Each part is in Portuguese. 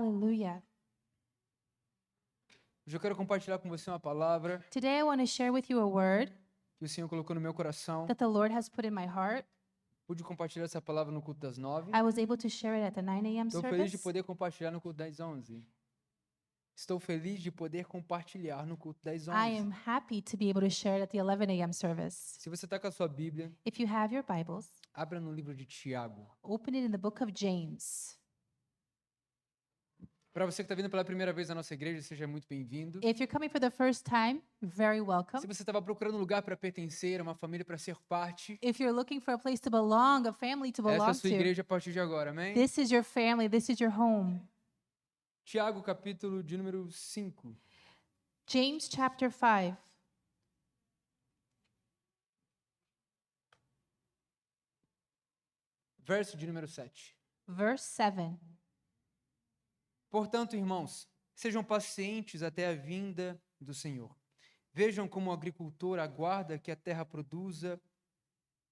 Hallelujah. Hoje eu quero compartilhar com você uma palavra Today I want to share with you a word que o Senhor colocou no meu coração. that the Lord has put in my heart. Pude compartilhar essa palavra no culto das 9. I was able to share it at the 9 a.m. Estou feliz de service. poder compartilhar no culto das 11. Estou feliz de poder compartilhar no culto das I 11. am happy to be able to share it at the 11 a.m. service. Se você está com a sua Bíblia, If you have your Bibles, abra no livro de Tiago. open it in the book of James. Para você que está vindo pela primeira vez na nossa igreja, seja muito bem-vindo. If you're coming for the first time, very welcome. Se você estava procurando um lugar para pertencer, uma família para ser parte, If you're looking for a place to belong, a family to essa é belong a sua to, igreja a partir de agora, amém? this is your family, this is your home. Tiago, capítulo de número 5. James chapter 5. Verso de número 7. Verse 7. Portanto, irmãos, sejam pacientes até a vinda do Senhor. Vejam como o agricultor aguarda que a terra produza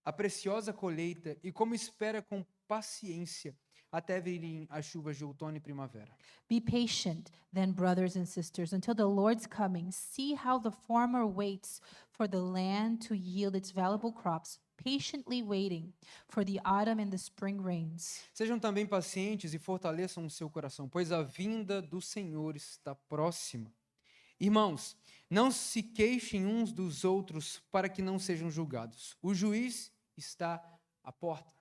a preciosa colheita e como espera com paciência até virem as chuvas de outono e primavera. Be patient, then, brothers and sisters, until the Lord's coming. See how the farmer waits for the land to yield its valuable crops, patiently waiting for the autumn and the spring rains. Sejam também pacientes e fortaleçam o seu coração, pois a vinda do Senhor está próxima. Irmãos, não se queixem uns dos outros para que não sejam julgados. O juiz está à porta.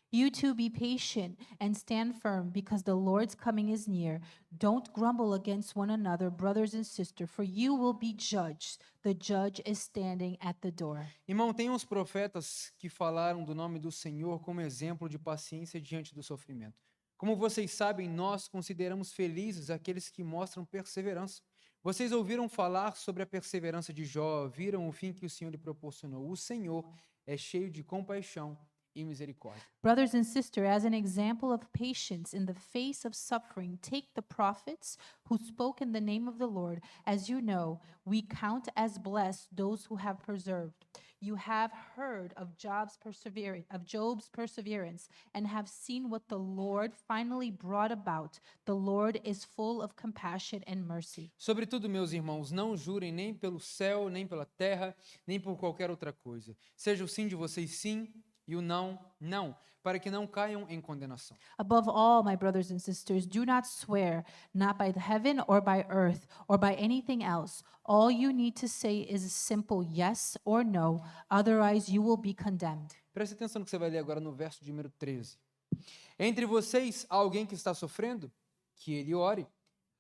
You too be patient and stand firm, because the Lord's coming is near. Don't grumble against one another, brothers and sisters, for you will be judged. The judge is standing at the door. Irmão, tem uns profetas que falaram do nome do Senhor como exemplo de paciência diante do sofrimento. Como vocês sabem, nós consideramos felizes aqueles que mostram perseverança. Vocês ouviram falar sobre a perseverança de Jó, viram o fim que o Senhor lhe proporcionou. O Senhor é cheio de compaixão e misericórdia. Brothers and sisters, as an example of patience in the face of suffering, take the prophets who spoke in the name of the Lord. As you know, we count as blessed those who have persevered. You have heard of Job's perseverance, and have seen what the Lord finally brought about. The Lord is full of compassion and mercy. Sobretudo, meus irmãos, não jurem nem pelo céu, nem pela terra, nem por qualquer outra coisa. Seja o sim de vocês sim, e o não, não, para que não caiam em condenação. Above all, my brothers and sisters, do not swear, not by the heaven or by earth or by anything else. All you need to say is a simple yes or no, otherwise you will be condemned. Preste atenção no que você vai ler agora no verso de número 13. Entre vocês, há alguém que está sofrendo? Que ele ore.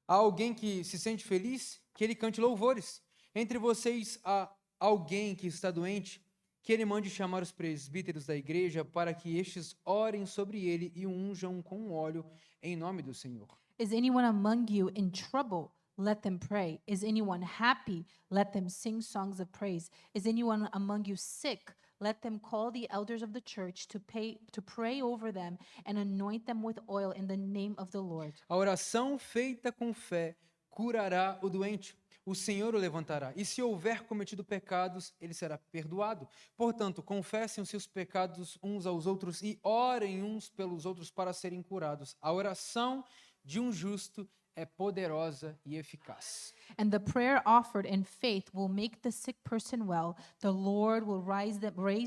Há alguém que se sente feliz? Que ele cante louvores. Entre vocês, há alguém que está doente? Que ele mande chamar os presbíteros da igreja para que estes orem sobre ele e o unjam com óleo em nome do Senhor. Is anyone among you in trouble? Let them pray. Is anyone happy? Let them sing songs of praise. Is anyone among you sick? Let them call the elders of the church to pray over them and anoint them with oil in the name of the Lord. A oração feita com fé curará o doente. O Senhor o levantará. E se houver cometido pecados, ele será perdoado. Portanto, confessem os seus pecados uns aos outros e orem uns pelos outros para serem curados. A oração de um justo é poderosa e eficaz. And the prayer offered in faith will make the sick person well. The Lord will raise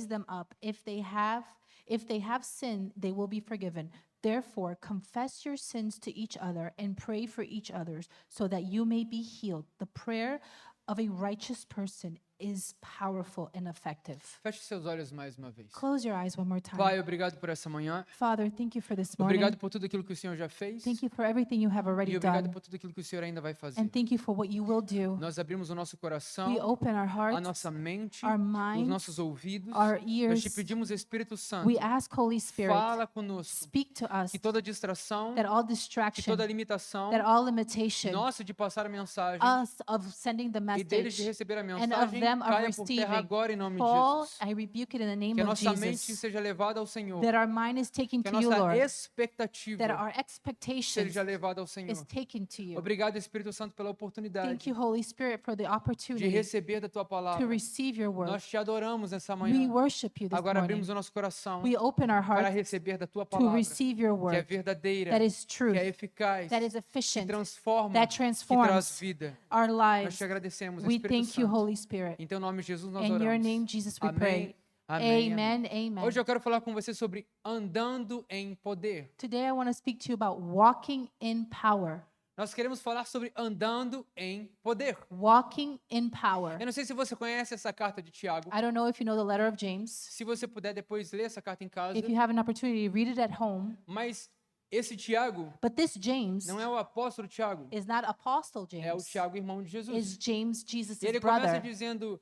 them up. If they have sinned, they will be forgiven. Therefore, confess your sins to each other and pray for each other so that you may be healed. The prayer of a righteous person is powerful and effective. Feche seus olhos mais uma vez. Close your eyes one more time. Pai, obrigado por essa manhã. Father, thank you for this morning. Obrigado por tudo aquilo que o Senhor já fez. Thank you for everything you have already E obrigado done. por tudo aquilo que o Senhor ainda vai fazer. And thank you for what you will do. Nós abrimos o nosso coração, We open our a hearts, nossa mente, our os minds, nossos ouvidos. our Nós ears. te pedimos, Espírito Santo, We ask, Holy Spirit, fala conosco. speak to us, Que toda distração, that all que distraction, toda limitação that all limitation, nossa de passar a mensagem us of sending the e deles de message, receber a and of mensagem them of caia por terra receiving. agora em nome de Fall, Jesus. I rebuke it in the name Que a of nossa mente Jesus. seja levada ao Senhor. That our mind is taken Que a to you, nossa Lord. expectativa That our expectations seja levada ao Senhor. is taken to you. Obrigado, Espírito Santo, pela Thank oportunidade you, Holy Spirit, for the de opportunity receber da tua to palavra. receive your word. Nós te adoramos nessa We manhã. worship you this Agora morning. abrimos o nosso coração We open our para hearts receber da tua to palavra, receive your que é word verdadeira, that is que truth, é eficaz, that is que efficient, transforma, that que traz transforms vida. our Nós lives. te agradecemos, We Espírito thank you, Santo. Holy Spirit. Em teu nome, Jesus, nós In your oramos. name, Jesus, we Amém. pray. Amém. Amen. Amen. Hoje eu quero falar com você sobre andando em poder. Today I want to speak to you about walking in power. Nós queremos falar sobre andando em poder. Walking in power. Eu não sei se você conhece essa carta de Tiago. I don't know if you know the letter of James. Se você puder depois ler essa carta em casa. If you have an opportunity, read it at home. Mas esse Tiago But this James não é o apóstolo Tiago, is not Apostle é o James. Tiago, irmão de Is Jesus. James, Jesus' E ele começa brother. dizendo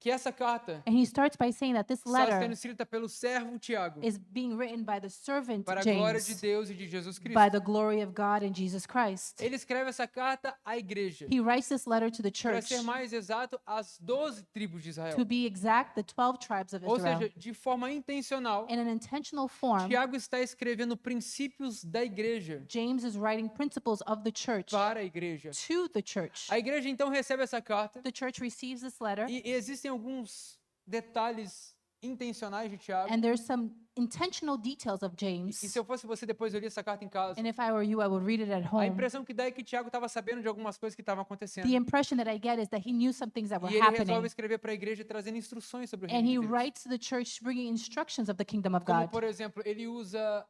que essa carta And he starts by saying that this está letter sendo escrita pelo servo Tiago is being written by the servant para a glória de James, Deus e de Jesus Cristo. by the glory of God and Jesus Christ. Ele escreve essa carta à igreja. He writes this letter to the Para church, ser mais exato, às 12 tribos de Israel. to be exact, the 12 tribes of Ou Israel. seja, de forma intencional, In an intentional form, Tiago está escrevendo princípios da igreja James is writing principles of the church para a igreja. to the church. A igreja então recebe essa carta The church receives this letter, e existem alguns detalhes intencionais de Tiago. and there's some intentional details of E James. se eu fosse você, depois eu li essa carta em casa. And if I were you, I would read it at A home. impressão que dá é que Tiago estava sabendo de algumas coisas que estavam acontecendo. The impression that I get is that he knew some things that were E ele resolve happening. escrever para a igreja trazendo instruções sobre o And reino he de Deus. writes to the church bringing instructions of the kingdom of Como, God. por exemplo, ele usa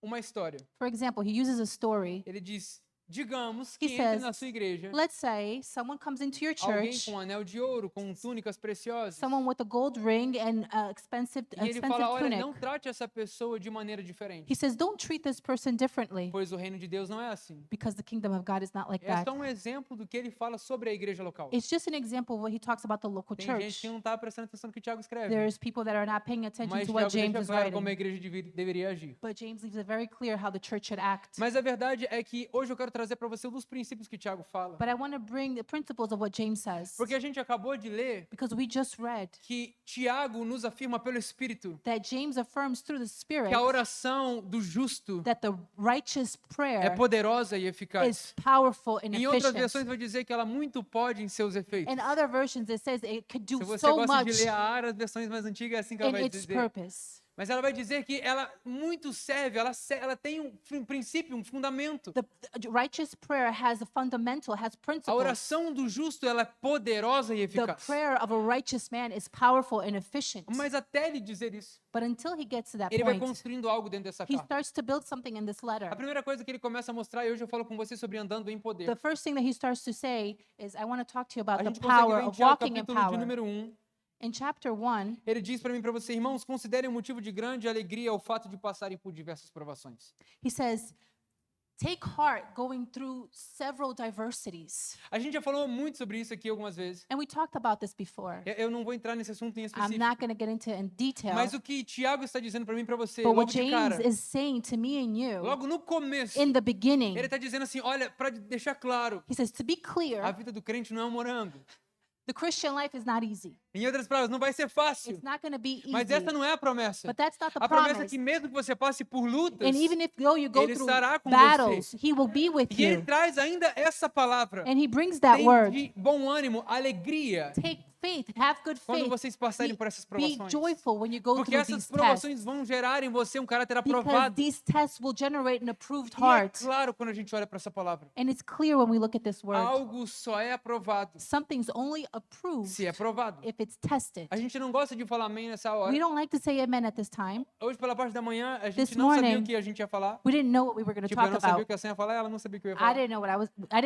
uma história. For example, he uses a story. Ele diz, digamos He que entre na says, sua igreja Let's say someone comes into your alguém church, com um anel de ouro, com túnicas preciosas. someone with a gold ring and expensive E ele fala, olha, tunic. não trate essa pessoa de maneira diferente, He says, don't treat this person differently pois o reino de Deus não é assim. because the kingdom of God is not like É that. só um exemplo do que ele fala sobre a igreja local. It's just an example of what he talks about the local Tem gente church. que não está prestando atenção no que Tiago escreve. There's people that are not paying attention Mas to what Tiago James deixa is claro como a writing. igreja deveria agir. But James leaves it very clear how the church should act. Mas a verdade é que hoje eu quero trazer para você um dos princípios que Tiago fala. But I want to bring the principles of what James says. Porque a gente acabou de ler Because we just read que Tiago nos afirma pelo Espírito that James affirms through the Spirit que a oração do justo that the righteous é prayer poderosa e eficaz. is powerful and Em outras versões efficient. vai dizer que ela muito pode em seus efeitos. In other versions, it says it could do Se você so gosta de much ler a Ara, as versões mais antigas é assim que ela in vai its dizer. purpose. Mas ela vai dizer que ela muito serve, ela tem um princípio, um fundamento. The righteous prayer has a fundamental, has A principles. oração do justo ela é poderosa e The eficaz. prayer of a righteous man is powerful and efficient. Mas até ele dizer isso, But until he gets to that ele vai point, construindo algo dentro dessa he carta. starts to build something in this letter. A primeira coisa que ele começa a mostrar, e hoje eu falo com você sobre andando em poder. The first thing that he starts to say is, I want to talk to you A about the gente consegue power ver em of Tiago, walking in capítulo de power. número 1, In chapter 1, ele diz para mim e para você, irmãos, considerem um motivo de grande alegria o fato de passarem por diversas provações. he says, take heart going through several diversities. A gente já falou muito sobre isso aqui algumas vezes. And we talked about this before. Eu não vou entrar nesse assunto em I'm específico. not going to get into in detail. Mas o que Tiago está dizendo para mim e para você, But logo what de James cara, is saying to me and you, logo no começo, in the beginning, ele está dizendo assim, olha, para deixar claro, he says, to be a clear, vida do crente não é um morango. the Christian life is not easy. Em outras palavras, não vai ser fácil. It's not going to be Mas easy. essa não é a promessa. But that's not the A promessa é promise. que mesmo que você passe por lutas, And even if though you go Ele through estará com battles, he will be with e ele you. traz ainda essa palavra, And he brings that tem word. de bom ânimo, alegria, Take faith, have good quando faith. vocês passarem por essas Be provações. joyful when you go Porque through essas these tests. provações vão gerar em você um caráter Because aprovado. these tests will generate an approved E é heart. claro quando a gente olha para essa palavra. And it's clear when we look at this word. Algo só é aprovado Something's only approved se é provado. if it's tested. A gente não gosta de falar amém nessa hora. We don't like to say amen at this time. Hoje pela parte da manhã, a This gente não sabia morning, o que a gente ia falar. We didn't know what we were going to Tipo, eu talk não sabia o about. que a Sam ia falar, ela não sabia o que eu ia I falar. didn't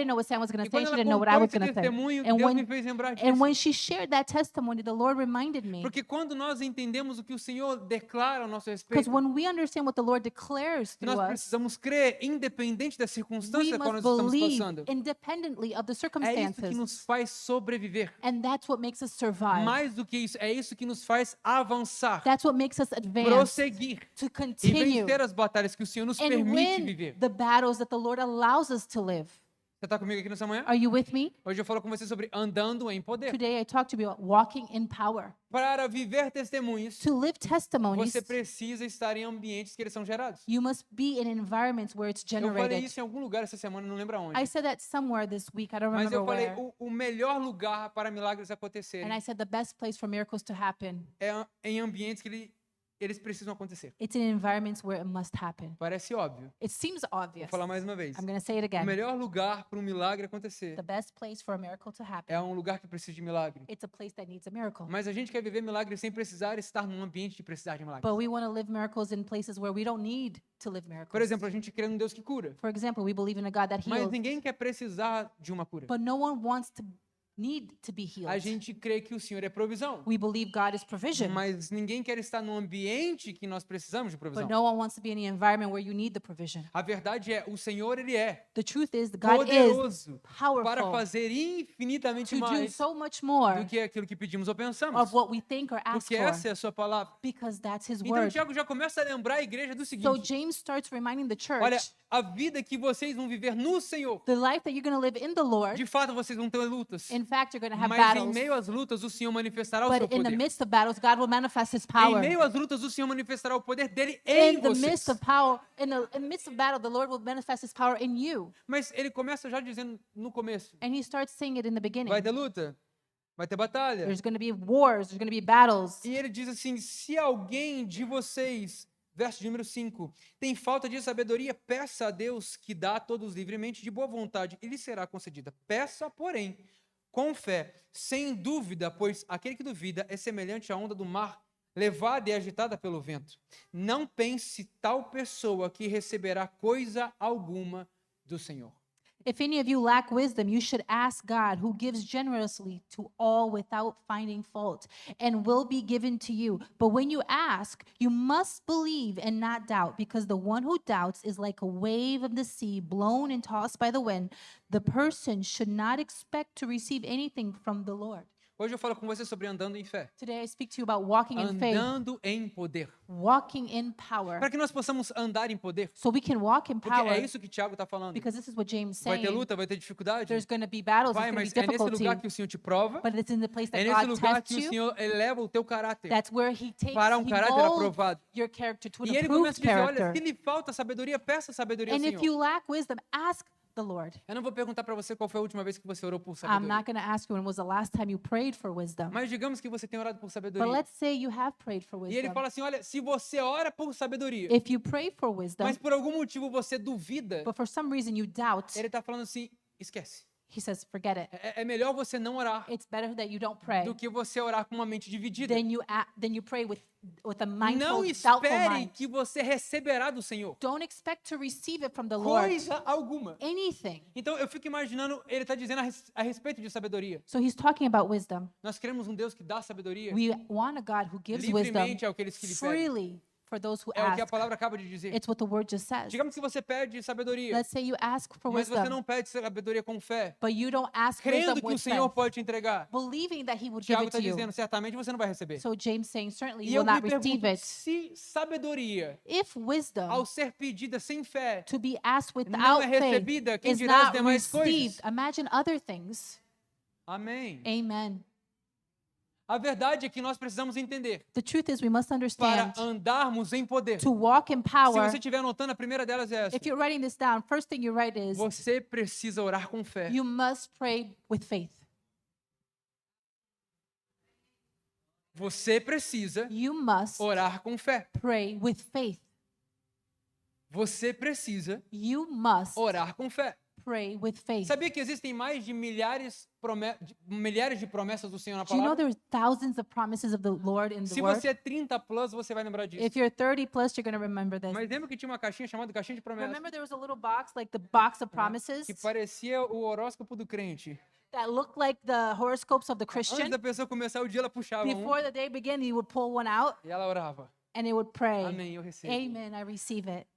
know what Sam was going E to say. quando She ela didn't know what I contou was esse going to say. testemunho, And Deus me when fez lembrar and disso. when she shared that testimony, the Lord reminded me. Porque quando nós entendemos o que o Senhor declara ao nosso Because respeito, when we understand what the Lord declares through nós us, precisamos crer, independente da we circunstância qual must nós estamos believe passando. independently of the É isso que circumstances. nos faz sobreviver. And that's what makes us survive. Mais do que isso, é isso que nos faz avançar, That's what makes us advance, prosseguir to e continue, vencer as batalhas que o Senhor nos and permite win viver. the battles that the Lord allows us to live. Você está comigo aqui nessa manhã? Are you with me? Hoje eu falo com você sobre andando em poder. Today I talk to you about walking in power. Para viver testemunhos, To live testimonies, você precisa estar em ambientes que eles são gerados. you must be in environments where it's Eu falei generated. isso em algum lugar essa semana, não lembro aonde. I said that somewhere this week. I don't Mas remember eu falei, where. o melhor lugar para milagres And acontecerem I said the best place for miracles to happen. é em ambientes que eles precisam acontecer. It's in environments where it must happen. Parece óbvio. It seems Vou obvious. falar mais uma vez. I'm going to say it O again. melhor lugar para um milagre acontecer The best place for a miracle to happen. é um lugar que precisa de milagre. It's a place that needs a miracle. Mas a gente quer viver milagres sem precisar estar num ambiente de precisar de milagres. But we want to live miracles in places where we don't need to live miracles. Por exemplo, a gente crê num Deus que cura. For example, we believe in a God that Mas heals, ninguém quer precisar de uma cura. but no one wants to need to be A healed. gente crê que o Senhor é provisão. We believe God is provision, Mas ninguém quer estar num ambiente que nós precisamos de provisão. but no one wants to be in an environment where you need the provision. A verdade é, o Senhor, Ele é The truth is, God is poderoso para powerful fazer infinitamente to do mais so much more do que aquilo que pedimos ou pensamos. of what we think or ask Porque for, essa é a sua palavra. because that's His Então, word. Tiago já começa a lembrar a igreja do So seguinte. James starts reminding the Olha, church, a vida que vocês vão viver no Senhor, the life that you're going to live in the Lord, de fato vocês vão ter lutas. in fact, you're going to have Mas em battles, meio às lutas, o Senhor manifestará o seu but in the poder. midst of battles, God will manifest His Em power. meio às lutas, o Senhor manifestará o poder dele em In the vocês. midst of power, in the midst of battle, the Lord will manifest His power in you. Mas ele começa já dizendo no começo, And He starts saying it in the beginning. vai ter luta, vai ter batalha. There's going to be wars, there's going to be battles. E ele diz assim, se alguém de vocês, verso de número 5, tem falta de sabedoria, peça a Deus que dá a todos livremente de boa vontade e lhe será concedida. Peça, porém, com fé, sem dúvida, pois aquele que duvida é semelhante à onda do mar, levada e agitada pelo vento. Não pense tal pessoa que receberá coisa alguma do Senhor. If any of you lack wisdom, you should ask God, who gives generously to all without finding fault, and will be given to you. But when you ask, you must believe and not doubt, because the one who doubts is like a wave of the sea, blown and tossed by the wind. The person should not expect to receive anything from the Lord. Hoje eu falo com você sobre andando em fé. Today I speak to you about walking in faith, Andando em poder. walking in power, Para que nós possamos andar em poder. so we can walk in Porque é power, isso que Tiago está falando. because this is what James is Vai ter saying. luta, vai ter dificuldade. There's going to be battles, Vai, there's mas going to é be nesse difficulty, lugar que o Senhor te prova. but it's in the place É that nesse God lugar tests que o you. Senhor eleva o teu caráter That's where He takes, para um He caráter molds aprovado. your character to an E ele começa approved a dizer, olha, character. se lhe falta sabedoria, peça sabedoria ao And if Senhor. you lack wisdom, ask the Lord. Eu não vou perguntar para você qual foi a última vez que você orou por I'm sabedoria. not going to ask you when was the last time you prayed for wisdom. Mas digamos que você tem orado por But sabedoria. let's say you have prayed for E ele wisdom. fala assim, olha, se você ora por sabedoria, If you pray for wisdom, mas por algum motivo você duvida, but for some reason you doubt, ele está falando assim, esquece. He says, forget it. É melhor você não orar It's better that you don't pray do que você orar com uma mente dividida. than you pray with a mindful, Não doubtful espere mind. que você receberá do Senhor Don't expect to receive it from the Lord. coisa alguma. Anything. Então eu fico imaginando, ele está dizendo a respeito de sabedoria. So He's talking about wisdom. Nós queremos um Deus que dá sabedoria We want a God who gives wisdom livremente àqueles que lhe pedem. freely for those who É o que a ask. palavra acaba de dizer. It's what the word just says. Digamos que você pede sabedoria, Let's say you ask for mas você wisdom, não pede sabedoria com fé, but you don't ask crendo wisdom que o with Senhor faith, pode te entregar. believing that He would give Tiago it está to you. dizendo, certamente você não vai receber. So James saying, certainly E you eu will me not receive pergunto, it. se sabedoria, If wisdom ao ser pedida sem fé, to be asked não without é faith recebida, quem is dirá as not demais received, coisas? imagine other things. Amém. Amen. A verdade é que nós precisamos entender, The truth is we must para understand andarmos em poder. to walk in Se power. você estiver anotando, a primeira delas é essa. If you're writing this down, first thing you write is Você precisa orar com fé. you must pray with faith. Você precisa You must orar com fé. pray with faith. Você precisa You must orar com fé. pray with faith. Sabia que existem mais de milhares de promessas do Senhor na Do you know palavra? there are thousands of promises of the Lord in the Se Word? você é 30 plus, você vai lembrar disso. If you're 30 plus, you're going to remember this. Mas lembra que tinha uma caixinha chamada caixinha de promessas? Remember there was a little box, like the box of promises, Que parecia o horóscopo do crente. that looked like the horoscopes of the Antes Christian? da pessoa começar o dia, ela puxava um Before the day began, you would pull one out e ela orava. and it would pray. Amém, eu recebo. Amen, I receive it.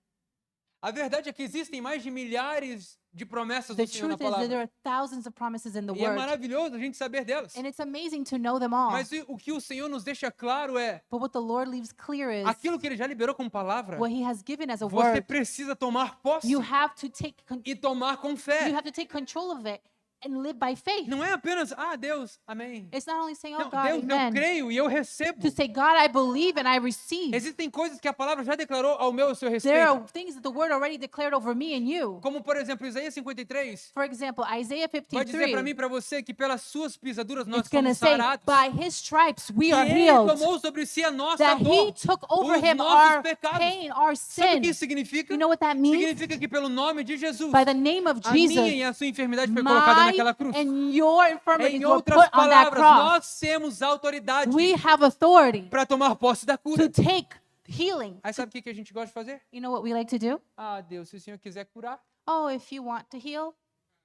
A verdade é que existem mais de milhares de promessas The do Senhor na truth is that there palavra. are thousands of promises in the E é word, maravilhoso a gente saber delas. and it's amazing to know them all. Mas o que o Senhor nos deixa claro é But what the Lord leaves clear is aquilo que Ele já liberou como palavra. what He has given as a Você word. precisa tomar posse You have to take e tomar com fé. you have to take control of it and live by faith. Não é apenas, Deus, amém. It's not only saying, "Oh Não, God, Deus, eu amen," creio e eu recebo. to say, "God, I believe and I receive." Existem coisas que a palavra já declarou ao meu e ao seu There are respeito. things that the word already declared over me and you. Como, por exemplo, Isaías 53 For example, Isaiah vai dizer para 53, mim e para você que pelas suas pisaduras nós it's going to somos say, sarados. "By His stripes we Que are Ele healed." tomou sobre si a nossa That He dor, took over os Him nossos our pecados. pain, our Sabe o sin. que isso significa? You know what that means? Significa que pelo nome de Jesus, By the name of a minha Jesus, e a sua enfermidade foi colocada my naquela cruz. and your infirmities Em were outras put on that palavras, cross. nós temos autoridade We have authority para tomar posse da to cura. take healing. Aí sabe o que a gente gosta de fazer? You know what we like to do? Deus, se o Senhor quiser curar, Oh, if you want to heal,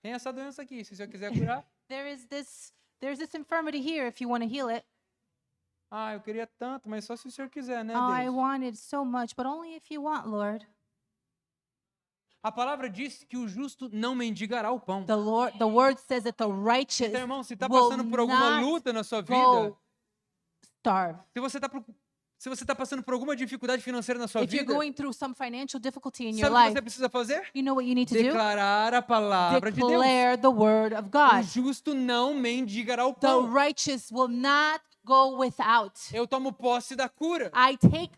tem essa doença aqui. Se o Senhor quiser curar, there's this infirmity here if you want to heal it. eu queria tanto, mas só se o Senhor quiser, né, Oh, I Deus? want it so much, but only if you want, Lord. A palavra diz que o justo não mendigará o pão. The word says that the righteous Então, irmão, se está will passando por alguma not luta na sua vida, go starve. se você está passando por alguma dificuldade financeira na sua If you're vida, going through some financial difficulty in your sabe o que life, você precisa fazer? you know what you need to do? Declarar a palavra de Deus. Declare the word of O God. justo não mendigará o The pão. righteous will not go without. Eu tomo posse da cura. I take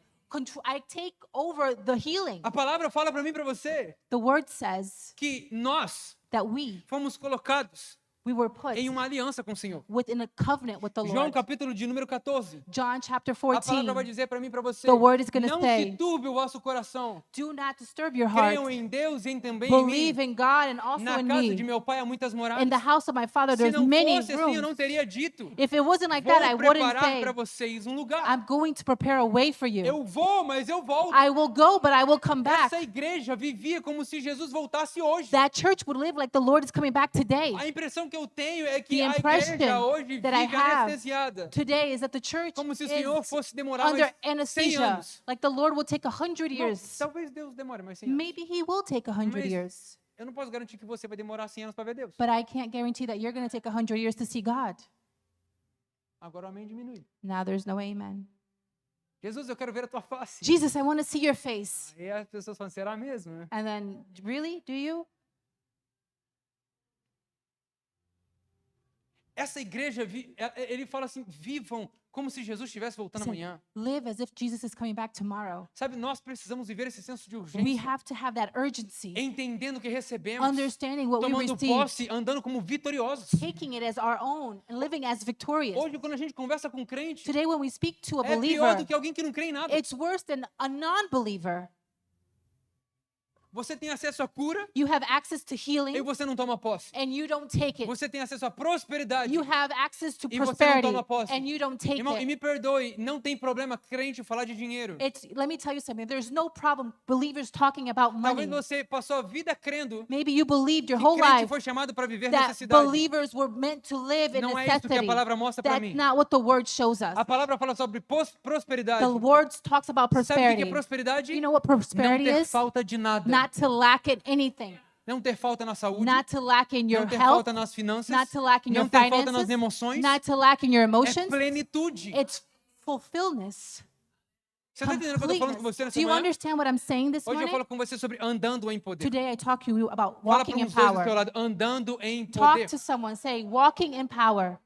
over the healing. A palavra fala para mim e para você The word says que nós that we fomos colocados were put em uma aliança com o Senhor. within a covenant with the João Lord. capítulo de número 14. John chapter A palavra 14. vai dizer para mim e para você, The word is gonna não say, se turbe o vosso coração. Do not disturb your heart. Creiam em Deus e também em mim. Believe in God and also Na in casa de me. meu pai há muitas moradas. In the house of my Father, Se there's não many fosse assim, eu não rooms. teria dito. If it wasn't like Vou that, I wouldn't preparar say, para vocês um lugar. I'm going to prepare a way for you. Eu vou, mas eu volto. I will go, but I will come back. Essa igreja vivia como se Jesus voltasse hoje. That church would live like the Lord is coming back today. A impressão que eu tenho é que The a impression igreja hoje that I vive have anestesiada. Today is that the church Como se o Senhor is fosse demorar under mais 100 anesthesia. anos. Like the Lord will take 100 Não, years. talvez Deus demore mais 100 anos. Maybe He will take 100 Mas years. eu não posso garantir que você vai demorar 100 anos para ver Deus. But I can't guarantee that you're going to take 100 years to see God. Agora o amém diminui. Now there's no amen. Jesus, eu quero ver a tua face. Jesus, I want to see your face. Aí as pessoas falam, será mesmo? Né? And then, really? Do you? Essa igreja, ele fala assim, vivam como se Jesus estivesse voltando Listen, amanhã. live as if Jesus is coming back tomorrow. Sabe, nós precisamos viver esse senso de We urgência, have to have that urgency, entendendo o que recebemos, understanding what we tomando receive, posse, andando como vitoriosos. taking it as our own, and living as victorious. Hoje, quando a gente conversa com crente, Today, when we speak to a é pior believer, do que alguém que não crê em nada. it's worse than a non-believer. Você tem acesso à cura You have access to e healing, você não toma posse. and you don't take it. Você tem acesso à prosperidade. You have access to E você não prosperity, toma posse. and you don't take Irmão, e it. me perdoe, não tem problema crente falar de dinheiro. Let me tell you something. There's no problem believers talking about Talvez money. você passou a vida crendo Maybe you believed your que whole crente life foi chamado para viver that necessidade. believers were meant to live in Não é isso que a necessity. palavra mostra para That's mim. not what the word shows us. A palavra fala sobre prosperidade. The word talks about Sabe o que é prosperity. prosperidade? You know what Não prosperity ter is? falta de nada. Not to lack in anything. Não ter falta na saúde. Not to lack in your Não ter health. falta nas finanças. Not to lack in Não your ter falta nas finances. emoções. Not to lack in your É emotions. plenitude. It's fulfillness. Você está entendendo o que eu estou falando com você Completeness. nessa Do you manhã? understand what I'm saying this Hoje eu morning? falo com você sobre andando em poder. Today I talk to you about Fala walking para in uns dois do seu power. lado, andando em Talk poder. to someone, say, walking in power.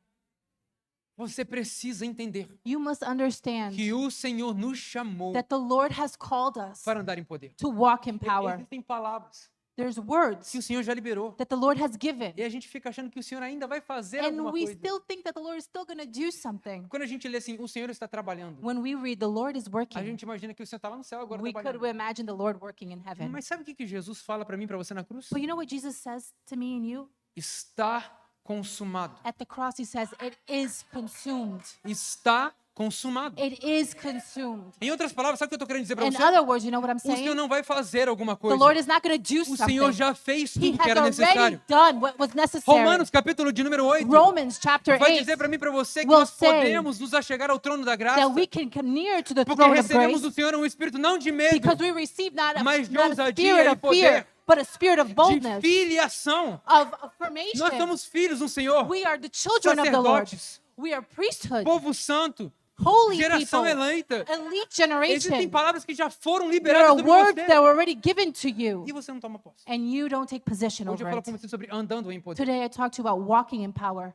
Você precisa entender You must understand que o Senhor nos chamou that the Lord has called us para andar em poder. to walk in power. Existem palavras There's que o words Senhor já liberou. that the Lord has given. E a gente fica achando que o Senhor ainda vai fazer And alguma we coisa. still think that the Lord is still going to do something. Quando a gente lê assim, o Senhor está trabalhando, When we read the Lord is a working, gente imagina que o Senhor está lá no céu agora we could trabalhando. imagine the Lord working in heaven. Mas sabe o que Jesus fala para mim e para você na cruz? But you know what Jesus says to me and you? Está consumado. At the cross, he says, it is consumed. Está consumado. It is consumed. Em outras palavras, sabe o que eu estou querendo dizer para In você? other words, you know what I'm O Senhor saying? não vai fazer alguma The coisa. Lord is not going to do O Senhor something. já fez He tudo que has era already necessário. done what was necessary. Romanos, capítulo de número 8, Romans chapter vai 8 dizer para mim e para você que will nós say podemos nos achegar ao trono da graça, that we can come near to the porque throne of recebemos grace do Senhor um espírito não de medo, because we receive not mas de not a ousadia spirit e of poder, fear, but a spirit of de boldness, filiação. of Nós affirmation. somos filhos do Senhor, We are the children of the Lord. sacerdotes, We are priesthood, povo santo, holy geração people, eleita. elite Existem generation. palavras que já foram There liberadas are sobre words você that were already given to you, e você não toma posse. and you don't take possession Hoje eu over falo it. com você sobre andando em poder. Today I talk to you about walking in power.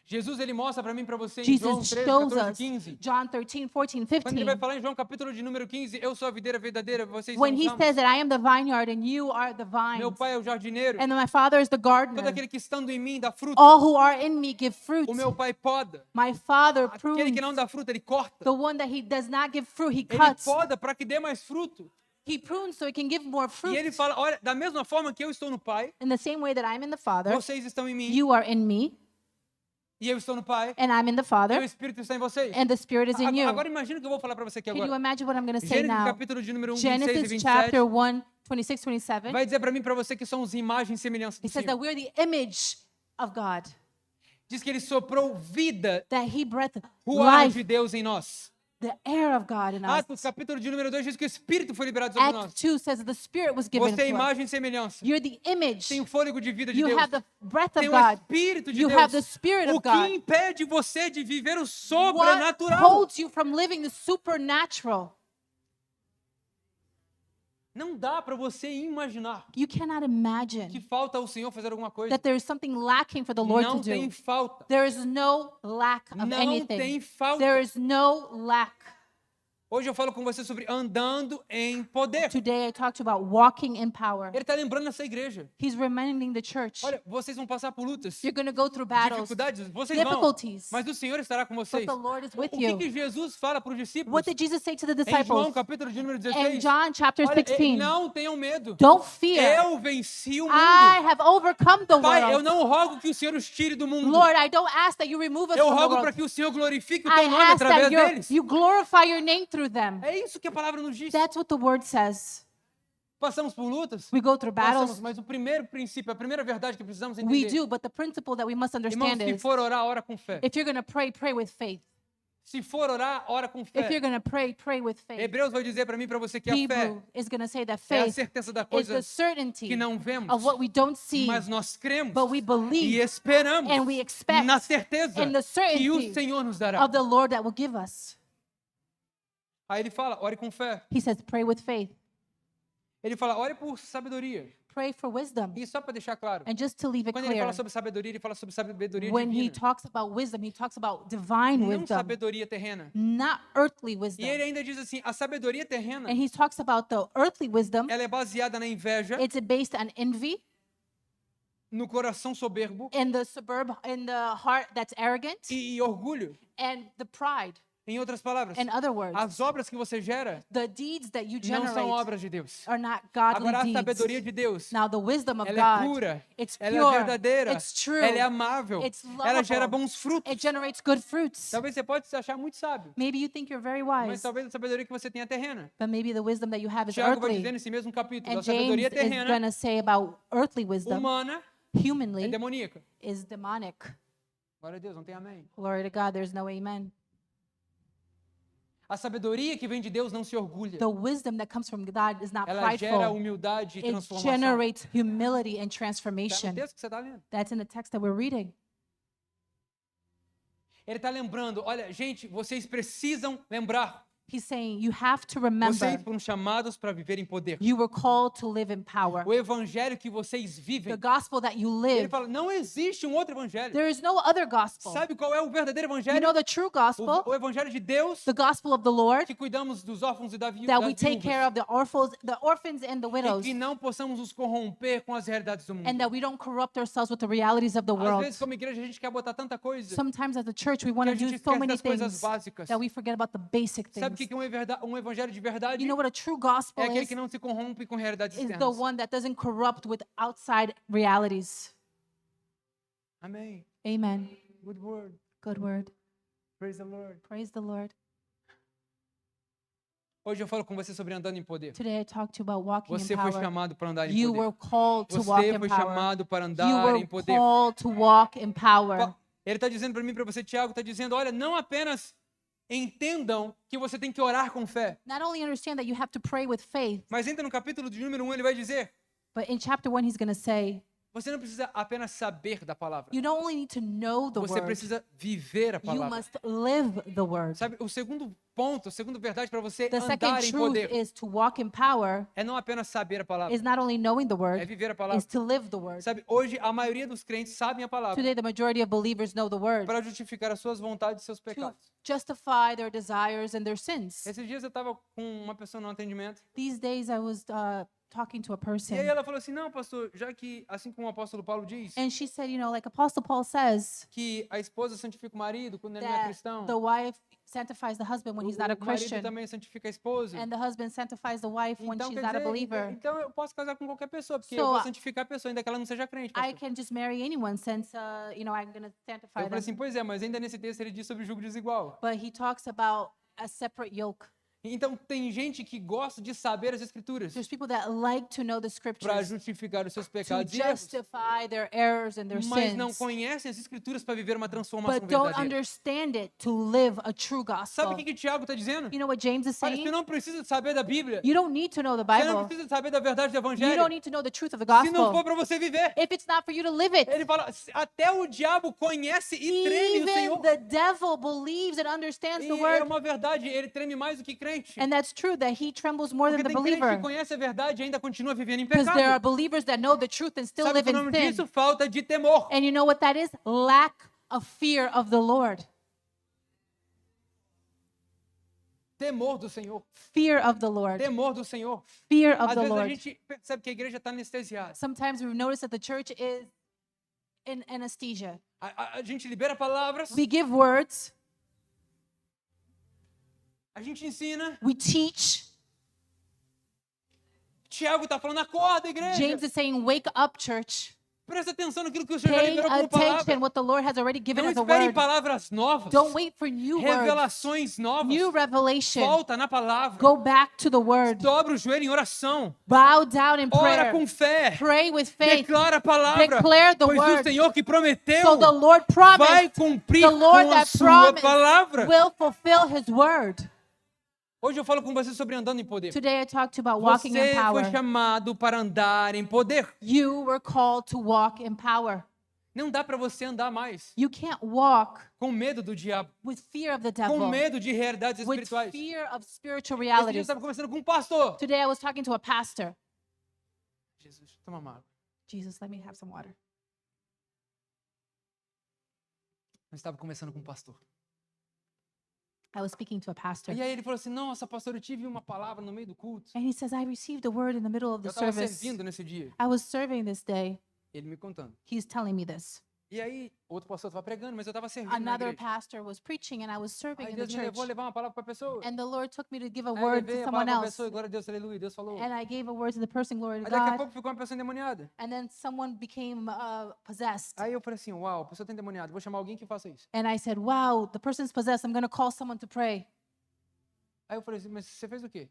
Jesus, ele mostra para mim e para você em João Jesus 13, shows 14, us, 15. John 13, 14, Quando ele vai 15, falar em João capítulo de número 15, eu sou a videira verdadeira, vocês são when os he ramos. says that I am the vineyard and you are the Meu vines, pai é o jardineiro. and my Father is the Todo gardener. aquele que estando em mim dá fruto. All who are in me give fruit. O meu pai poda. My Father Aquele prunes. que não dá fruto, ele corta. The one that he does not give fruit, he Ele cuts. poda para que dê mais fruto. He prunes so he can give more E ele fruit. fala, olha, da mesma forma que eu estou no Pai, In the same way that I'm in the Father, vocês estão em mim, you are in me, e eu estou no Pai, and I'm in the e o Father, Espírito está em vocês. and the Spirit is in you. Agora imagina o que eu vou falar para você aqui Can you agora. imagine what I'm going to say Gênesis now? capítulo de número 1, 26 e Genesis 27, chapter 1, 26, 27. vai dizer para mim e para você que somos imagem e semelhança do It says Senhor. that we're the image of God, Diz que ele soprou vida, that he breathed ruar life, de Deus em nós. the air of God in us. Atos capítulo de número 2 diz que o Espírito foi liberado sobre nós. Act 2 says that the Spirit was given Você é to us. imagem e semelhança. You're the image. Tem o fôlego de vida de You Deus. have the breath of Tem o God. Espírito de You Deus. have the Spirit O of que God. impede você de viver o What sobrenatural? holds you from living the supernatural? Não dá para você imaginar You cannot que imagine falta ao Senhor fazer alguma coisa. that there is something lacking for the Lord Não to tem do. falta. There is no lack of Não tem anything. falta. There is no lack. Hoje eu falo com você sobre andando em poder. Today I talked about walking in power. Ele está lembrando essa igreja. He's reminding the church. Olha, vocês vão passar por lutas, You're going to go through battles, dificuldades, vocês vão. difficulties, Mas o Senhor estará com but vocês. the Lord is O with que, you. que Jesus fala para os discípulos? What did Jesus say to the Em João disciples? capítulo de número In 16. John chapter Olha, 16, não tenham medo. don't fear. Eu venci o mundo. I have overcome the Pai, eu world. não rogo que o Senhor os tire do mundo. Lord, I don't ask that you remove us Eu from the rogo para world. que o Senhor glorifique o I teu nome ask através that deles. you glorify your name through them. É isso que a palavra nos diz. That's what the word says. Passamos por lutas? We go through Passamos, battles. mas o primeiro princípio, a primeira verdade que precisamos We entender. do, but the principle that we must Irmãos, understand se is for orar, ora com fé. if you're going to pray, pray with faith. Se for orar, ora com If you're fé. going to pray, pray with faith. Hebreus vai dizer para mim e para você que a fé Hebrew is going to say that é a faith certeza da is coisa the certainty que não vemos, of what we don't see, mas nós cremos but we e believe esperamos and we expect na certeza in the que o certainty Senhor nos dará. of the Lord that will give us. Aí ele fala, ore com fé. He says, pray with faith. Ele fala, ore por sabedoria. Pray for wisdom. E só para deixar claro, And just to leave it quando ele clear, fala sobre sabedoria, ele fala sobre sabedoria when he divina. talks about wisdom, he talks about divine Não wisdom, sabedoria terrena. not earthly E wisdom. ele ainda diz assim, a sabedoria terrena, And he talks about the earthly wisdom. ela é baseada na inveja, It's based on envy, no coração soberbo in the heart that's arrogant, e orgulho. and the pride. Em outras palavras, In other words, as obras que você gera the deeds that you não são generate obras de Deus. are not godly Agora, a deeds. sabedoria de Deus, Now the wisdom of ela é God, pura, it's ela é pure, verdadeira, it's true, ela é amável, it's ela gera lovable, bons frutos. it generates good fruits. Talvez você pode se achar muito sábio, Maybe you think you're very mas wise, talvez a sabedoria que você tenha é terrena. but maybe the wisdom that you have is Tiago vai earthly. dizer nesse mesmo capítulo, a And James sabedoria is going terrena, to say about earthly wisdom, humana, é humanly, demoníaca. is demonic. Glória a Deus, não tem amém. Glory to God, there's no amen. A sabedoria que vem de Deus não se orgulha. The wisdom that comes from God is not Ela gera prideful. humildade e It transformação. generates humility and Está no transformation. texto que você está lendo. That's in the text that we're reading. Ele está lembrando, olha, gente, vocês precisam lembrar. He's saying you have to remember Vocês foram chamados para viver em poder. you were called to live in power. O evangelho que vocês vivem. The gospel that you Ele live, fala, não existe um outro evangelho. there is no other gospel. Sabe qual é o verdadeiro You evangelho? know the true gospel, O evangelho de Deus, the gospel of the Lord, que cuidamos dos órfãos e that we das take care viúvas. of the orphans and the E widows, que não possamos nos corromper com as realidades do mundo. and that we don't corrupt ourselves with the realities of the Às world. vezes, como igreja, a gente quer botar tanta coisa Sometimes as a church, we want que a to do gente so esquece many das coisas things básicas. that we forget about the basic Sabe o things. que é um evangelho de verdade? You know what a true gospel É aquele is? que não se corrompe com realidades Is the externas. one that doesn't corrupt with outside realities. Amém. Amen. Good word. Good word. Praise the Lord. Praise the Lord. Hoje eu falo com você sobre andando em poder. Today I talked to you about walking in Você foi power. chamado para andar em You poder. were called to walk Você in foi power. chamado para You andar were em poder. called to walk in power. Ele está dizendo para mim, para você, Tiago, está dizendo, olha, não apenas entendam que você tem que orar com fé, Not only understand that you have to pray with faith, mas entra no capítulo de número 1, ele vai dizer, but in chapter 1 he's going to say, você não precisa apenas saber da palavra, you don't only need to know the você word, precisa viver a you palavra. must live the word. Sabe, o segundo ponto, a segunda verdade para você The andar second em truth poder is to walk in power é não apenas saber a palavra, is not only knowing the é word, viver a is palavra. to live the word. Sabe, hoje a maioria dos crentes sabem a palavra Today the majority of believers know the word para justificar as suas vontades e seus to pecados. justify their desires and their sins. Esses dias eu estava com uma pessoa no atendimento These days I was talking to a e aí person, ela falou assim, não, pastor, já que, assim como o apóstolo Paulo diz, and she said, like Apostle Paul says, que a esposa santifica o marido quando ele não é that cristão, the wife sanctifies the husband when he's not a o marido Christian, também santifica a esposa. and the husband sanctifies the wife when Então, she's quer not a dizer, believer. então eu posso casar com qualquer pessoa, porque So, eu vou santificar a pessoa, ainda que ela não seja crente, I pastor. can just marry anyone since, I'm going to sanctify Eu falei assim, them. pois é, mas ainda nesse texto ele diz sobre o jugo desigual. But he talks about a separate yoke. Então tem gente que gosta de saber as escrituras There's people that like to know the para scriptures justificar os seus to pecados e erros, justify their errors and their mas não sins, conhecem as escrituras para viver uma transformação but don't verdadeira. understand it to live a true Sabe gospel. o que Tiago está dizendo? You know what James is Olha, você saying? não precisa saber da Bíblia. You don't need to know the Você não Bible. precisa saber da verdade do You don't Evangelho. need to know the truth of the Se não for gospel. para você viver. If it's not for you to live it, Ele fala, até o diabo conhece e treme o even Senhor. the devil believes and understands the E é word. uma verdade, ele treme mais do que crente. And that's true, that he trembles more Porque than the tem crente que believer. conhece a verdade e ainda continua vivendo em Because there are pecado. believers that know the truth and still Sabe live o nome in disso? sin. Falta de temor. And you know what that is? Lack of fear of the Lord. Temor do Senhor. Fear of the Lord. Temor do Senhor. Fear of Às the vezes a Lord. gente percebe que a igreja está anestesiada. Sometimes we've noticed that the church is in anesthesia. A gente libera palavras, We give words, a gente ensina. we teach. Tiago está falando, acorda, igreja. James is saying, wake up, church. Presta atenção naquilo que o Senhor já Pay liberou como palavra. attention what the Lord has already given Não as a espere word. palavras novas. Don't wait for new words, Revelações novas. new revelation. Volta na palavra. Go back to the word. Dobra o joelho em oração. Bow down in Ora prayer. com fé. Pray with faith. Declara a palavra. Declare the Pois o word. Senhor que prometeu So the Lord vai promised, cumprir the Lord com a that sua promised palavra. will fulfill his word. Hoje eu falo com você sobre andando em poder. Today I talked to you about walking in Você foi power. chamado para andar em poder. You were called to walk in power. Não dá para você andar mais You can't walk com medo do diabo, with fear of the com devil, medo de realidades with espirituais. fear of spiritual Esse dia eu realities. estava conversando com um pastor. Today I was talking to a pastor. Jesus, toma uma água. Jesus, let me have some water. Eu estava conversando com um pastor. I was speaking to a pastor. E aí ele falou assim, nossa, pastor, eu tive uma palavra no meio do culto. And he says, I received a word in the middle of the Eu estava service. servindo nesse dia. I was serving this day. Ele me contando. He's telling me this. E aí, outro pastor estava pregando, mas eu estava servindo na Another igreja. pastor was preaching and I was serving Aí in the Deus me church. levou a levar uma palavra para a pessoa. And the Lord took me to give a Aí eu word levei to a someone palavra para a else. pessoa, e glória a Deus, aleluia. Deus falou. And I gave a word to the person, glory to Aí daqui a God. pouco ficou uma pessoa endemoniada. And then someone became possessed. Aí eu falei assim, uau, a pessoa está endemoniada, vou chamar alguém que faça isso. And I said, wow, the person's possessed. I'm going to call someone to pray. Aí eu falei assim, mas você fez o quê?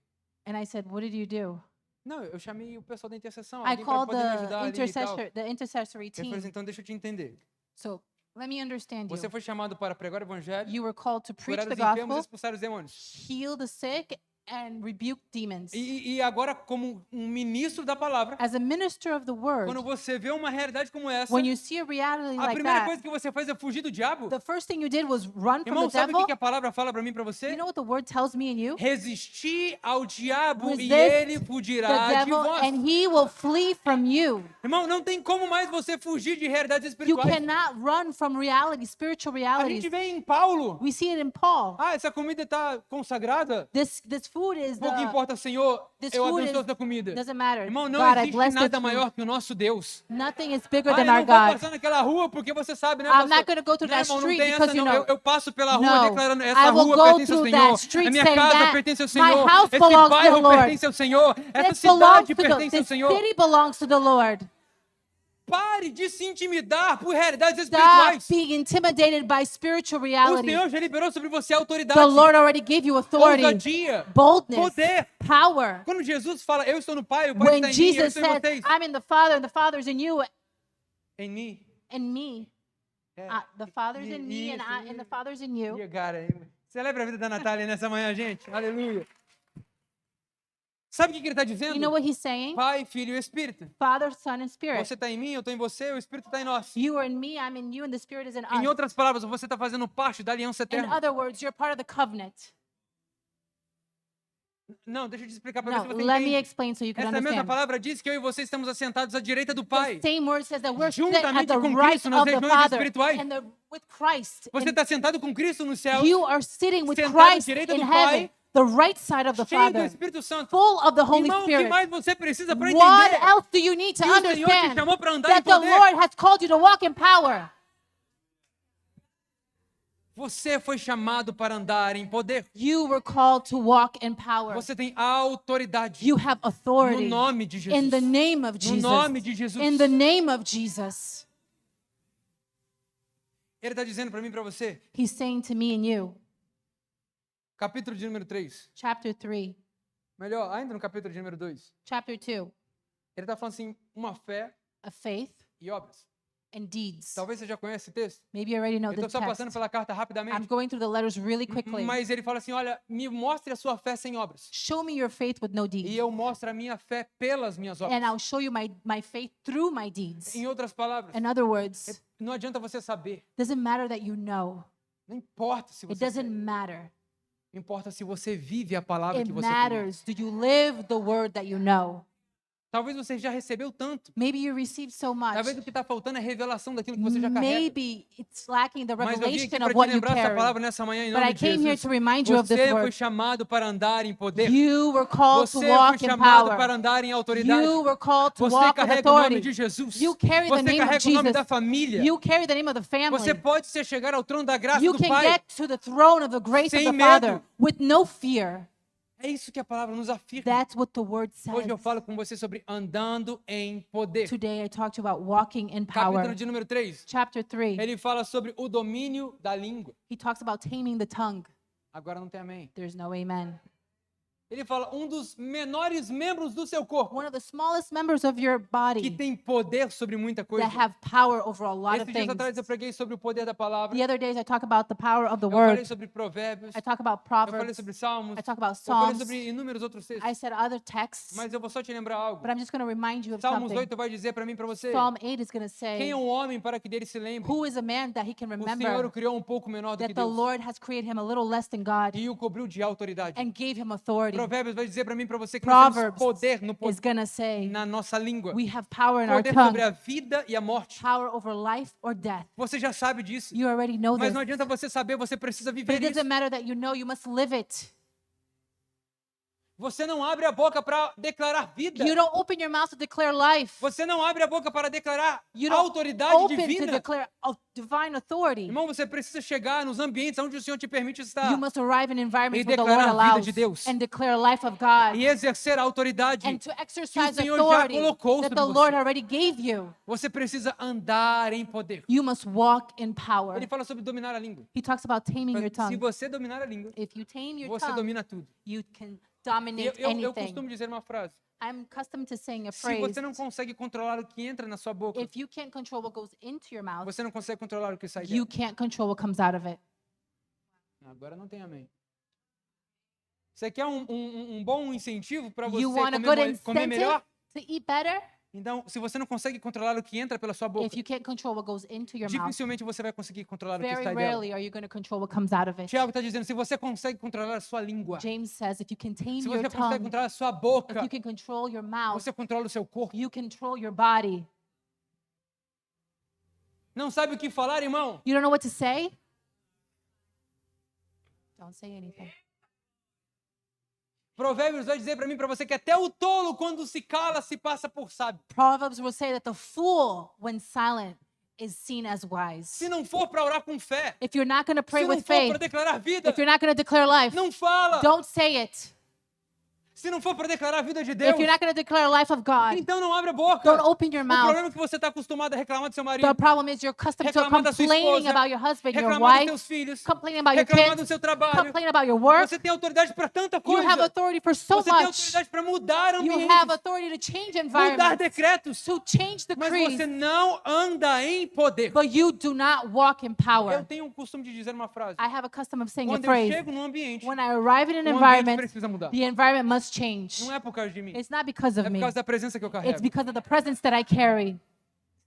And I said, what did you do? Não, eu chamei o pessoal da intercessão, I alguém para called poder me the ajudar ali e tal. the intercessory Eu falei team. assim, então deixa eu te entender. So let me understand you. Você foi chamado para pregar o evangelho, You were called to preach curar the os enfermos e gospel, expulsar os demônios. heal the sick, and rebuke demons. E agora, como um ministro da palavra, As a minister of the word, quando você vê uma realidade como essa, when you see a reality a like primeira that, coisa que você faz é fugir do diabo. the first thing you did was run from Irmão, the sabe o devil. que a palavra fala para mim e para você? You know what the word tells me and you? Resistir ao diabo e Resist ele The fugirá de devil, vós. and he will flee from you. Irmão, não tem como mais você fugir de realidades You espirituais. cannot run from reality, spiritual A realities. gente vê em Paulo. We see it in Paul. Ah, essa comida está consagrada? This food is Pouco the, importa, Senhor, this eu food abençoo is- essa comida. doesn't matter. Irmão, não God, I existe bless this nada food. maior que o nosso Deus. Nothing is bigger Ah, than eu our não vou God. passar naquela rua porque você sabe, né, I'm pastor? not gonna go through Não, that irmão, não street tem because essa you não. know. Eu passo pela rua No, declarando, I essa will rua go pertence ao through Senhor. that street A minha saying casa that pertence ao my Senhor. house Esse belongs to the bairro Lord. pertence ao Senhor. Essa This belongs cidade to pertence ao this Senhor. city belongs to the Lord. Pare de se intimidar por realidades Stop espirituais. being intimidated by spiritual O reality. Senhor já liberou sobre você autoridade, The Lord already gave you authority, ousadia, boldness, poder. power. Quando Jesus fala, eu estou no Pai, o Pai When está em mim, eu Jesus estou em said, vocês. I'm in the Father and the Father's in you Em mim. and me. The Father's in me and Isso, and the Father's in you. Cara, celebra a vida da Natália nessa manhã, gente. Aleluia. Sabe o que ele está dizendo? You know what he's saying? Pai, Filho e Espírito. Father, Son, and Spirit. Você está em mim, eu estou em você, o Espírito está em nós. You are in me, I'm in you, and the Spirit is in Em us. outras palavras, você está fazendo parte da aliança In eterna. other words, you're part of the covenant. Não, deixa eu te explicar para ver No, se você let me entende. explain so you can Essa mesma understand. palavra diz que eu e você estamos assentados à direita do The Pai. same word says that we're sitting at Juntamente the com right Cristo nas of the regiões Father espirituais. and with Christ. Você está sentado com Cristo nos céus, You are sitting with sentado à Christ direita in do heaven, Pai, the right side of the cheio do Father, Espírito Santo. full of the Holy Irmão, o que Spirit. mais você precisa para What entender else do you need to que o Senhor te understand chamou para andar em that the poder? Lord has called you to walk in power? Você foi chamado para andar em poder. You were called to walk in power. Você tem autoridade You have no authority nome de Jesus. in the name of No Jesus. nome de Jesus. In the name of Jesus. Ele está dizendo para mim e para você, He's saying to me and you, capítulo de número 3. chapter 3, Melhor, ainda no capítulo de número 2. chapter 2, Ele está falando assim, uma fé of faith e obras. and deeds. Talvez você já conhece esse texto. Maybe you already know Eu estou this só text. passando pela carta I'm rapidamente. going through the letters really quickly. Mas ele fala assim, olha, me mostre a sua fé sem obras. Show me your faith with no E deeds. eu mostro a minha fé pelas minhas obras. And I'll show you my faith through my deeds. Em outras palavras, In other words, não adianta você saber. doesn't matter that you know. Não importa se It você doesn't sabe. matter. Importa se você vive a palavra que It você conhece. matters. Do you live the word that you know? Talvez você já recebeu tanto. Maybe you received so much. Talvez o que está faltando é revelação daquilo que você já carrega. Maybe it's lacking the Mas eu vim aqui revelation para of te what you lembrar essa carry. palavra nessa manhã em But I nome de came here Jesus. to remind you of this Você foi word. chamado para andar em poder. You were called to Você walk foi in chamado para power. andar em autoridade. You were called to Você walk with carrega o nome authority. de Jesus. You carry the Você name of carrega o nome Jesus. da família. You carry the name of the Você family. pode se chegar ao trono da graça You do can Pai. get to the throne of the grace of Sem the medo. Father with no fear. É isso que a palavra nos afirma. That's what the word Hoje eu says. falo com você sobre andando em poder. Today I talked to you about walking in Capítulo power. de número 3. Chapter 3, Ele fala sobre o domínio da língua. he talks about taming the tongue. Agora não tem amém. There's no amen. Ele fala um dos menores membros do seu corpo One of the smallest members of your que body tem poder sobre muita coisa. that have power over a lot of Esses dias things. atrás eu preguei sobre o poder da palavra. The other days I talk about the power of the Eu falei word. sobre provérbios. I talk about Eu falei Proverbs. sobre salmos. I talk about Eu falei Psalms. sobre inúmeros outros textos. I said other texts, Mas eu vou só te lembrar algo. but I'm just going to remind you of Salmos something. 8 vai dizer para mim e para você. Psalm 8 is going to Quem say, é um homem para que dele se lembre? who is a man that he can O Senhor o remember criou um pouco menor do que that the Deus. Lord has created him a little less than God E o cobriu de autoridade. and gave him authority? Provérbios vai dizer para mim e para você que nós temos Proverbs poder no is going to say, na nossa língua. we have power in our Poder tongue, sobre a vida e a morte. power over life or death. Você já sabe disso. You already know Mas this. não adianta você saber, você precisa But viver it isso. doesn't matter that you know, you must live it. Você não abre a boca para declarar vida. You don't open your mouth to declare life. Você não abre a boca para declarar You don't autoridade open to divina. declare divine authority. Irmão, você precisa chegar nos ambientes onde o Senhor te permite estar You must arrive in environments E where the Lord declarar a vida allows de Deus. and declare life of God e exercer a autoridade. and to exercise Senhor já authority colocou that sobre the você. Lord already gave you. Você precisa andar em poder. You must walk in power. Ele fala sobre dominar a língua. He talks about taming your Se tongue. você dominar a língua, If you tame your você tongue, domina tudo. you can E dominate eu anything. costumo dizer uma frase. I'm accustomed to saying a Se phrase. você não consegue controlar o que entra na sua boca, If you can't control what goes into your mouth, você não consegue controlar o que sai you dela. can't control what comes out of it. Agora não tem amém. Você quer um bom incentivo para você You want a good comer melhor? incentive to eat better? Então, se você não consegue controlar o que entra pela sua boca, If you can't control what goes into your mouth, dificilmente você vai conseguir controlar o que very sai dela. rarely are you going to control what comes out of it. Tiago está dizendo, se você consegue controlar a sua língua, James says if you can tame se your você consegue tongue, controlar a sua if boca, you can control your mouth, você controla o seu corpo. you control your body. Não sabe o que falar, irmão? You don't know what to say? Don't say anything. Provérbios vai dizer para mim e para você que até o tolo, quando se cala, se passa por sábio. Proverbs will say that the fool, when silent, is seen as wise. Se não for para orar com fé, If you're not going to pray se não with for para faith, declarar vida, if you're not going to declare life, não fala. don't say it. Se não for para declarar a vida de if Deus, you're not going to declare a life of God, então não abre a boca. don't open your O mouth. problema é que você está acostumado a reclamar do seu marido, The problem is you're accustomed to reclamar da sua complaining esposa, about your husband, your reclamar dos wife, seus filhos, complaining about your reclamar do kids, seu trabalho. complaining about your work. Você tem autoridade para tanta You coisa. have authority for so Você tem much. autoridade para mudar You have ambientes, authority to change mudar environments, decretos, to change mas decrees, você não anda em poder. but you do not walk in Eu power. tenho o costume de dizer uma frase. I have a custom of saying a Quando eu phrase. chego num ambiente, When I arrive in an o ambiente environment, precisa mudar. the environment must change. Não é por causa de mim, It's not because é of por me. causa da presença que eu It's carrego. because of the presence that I carry.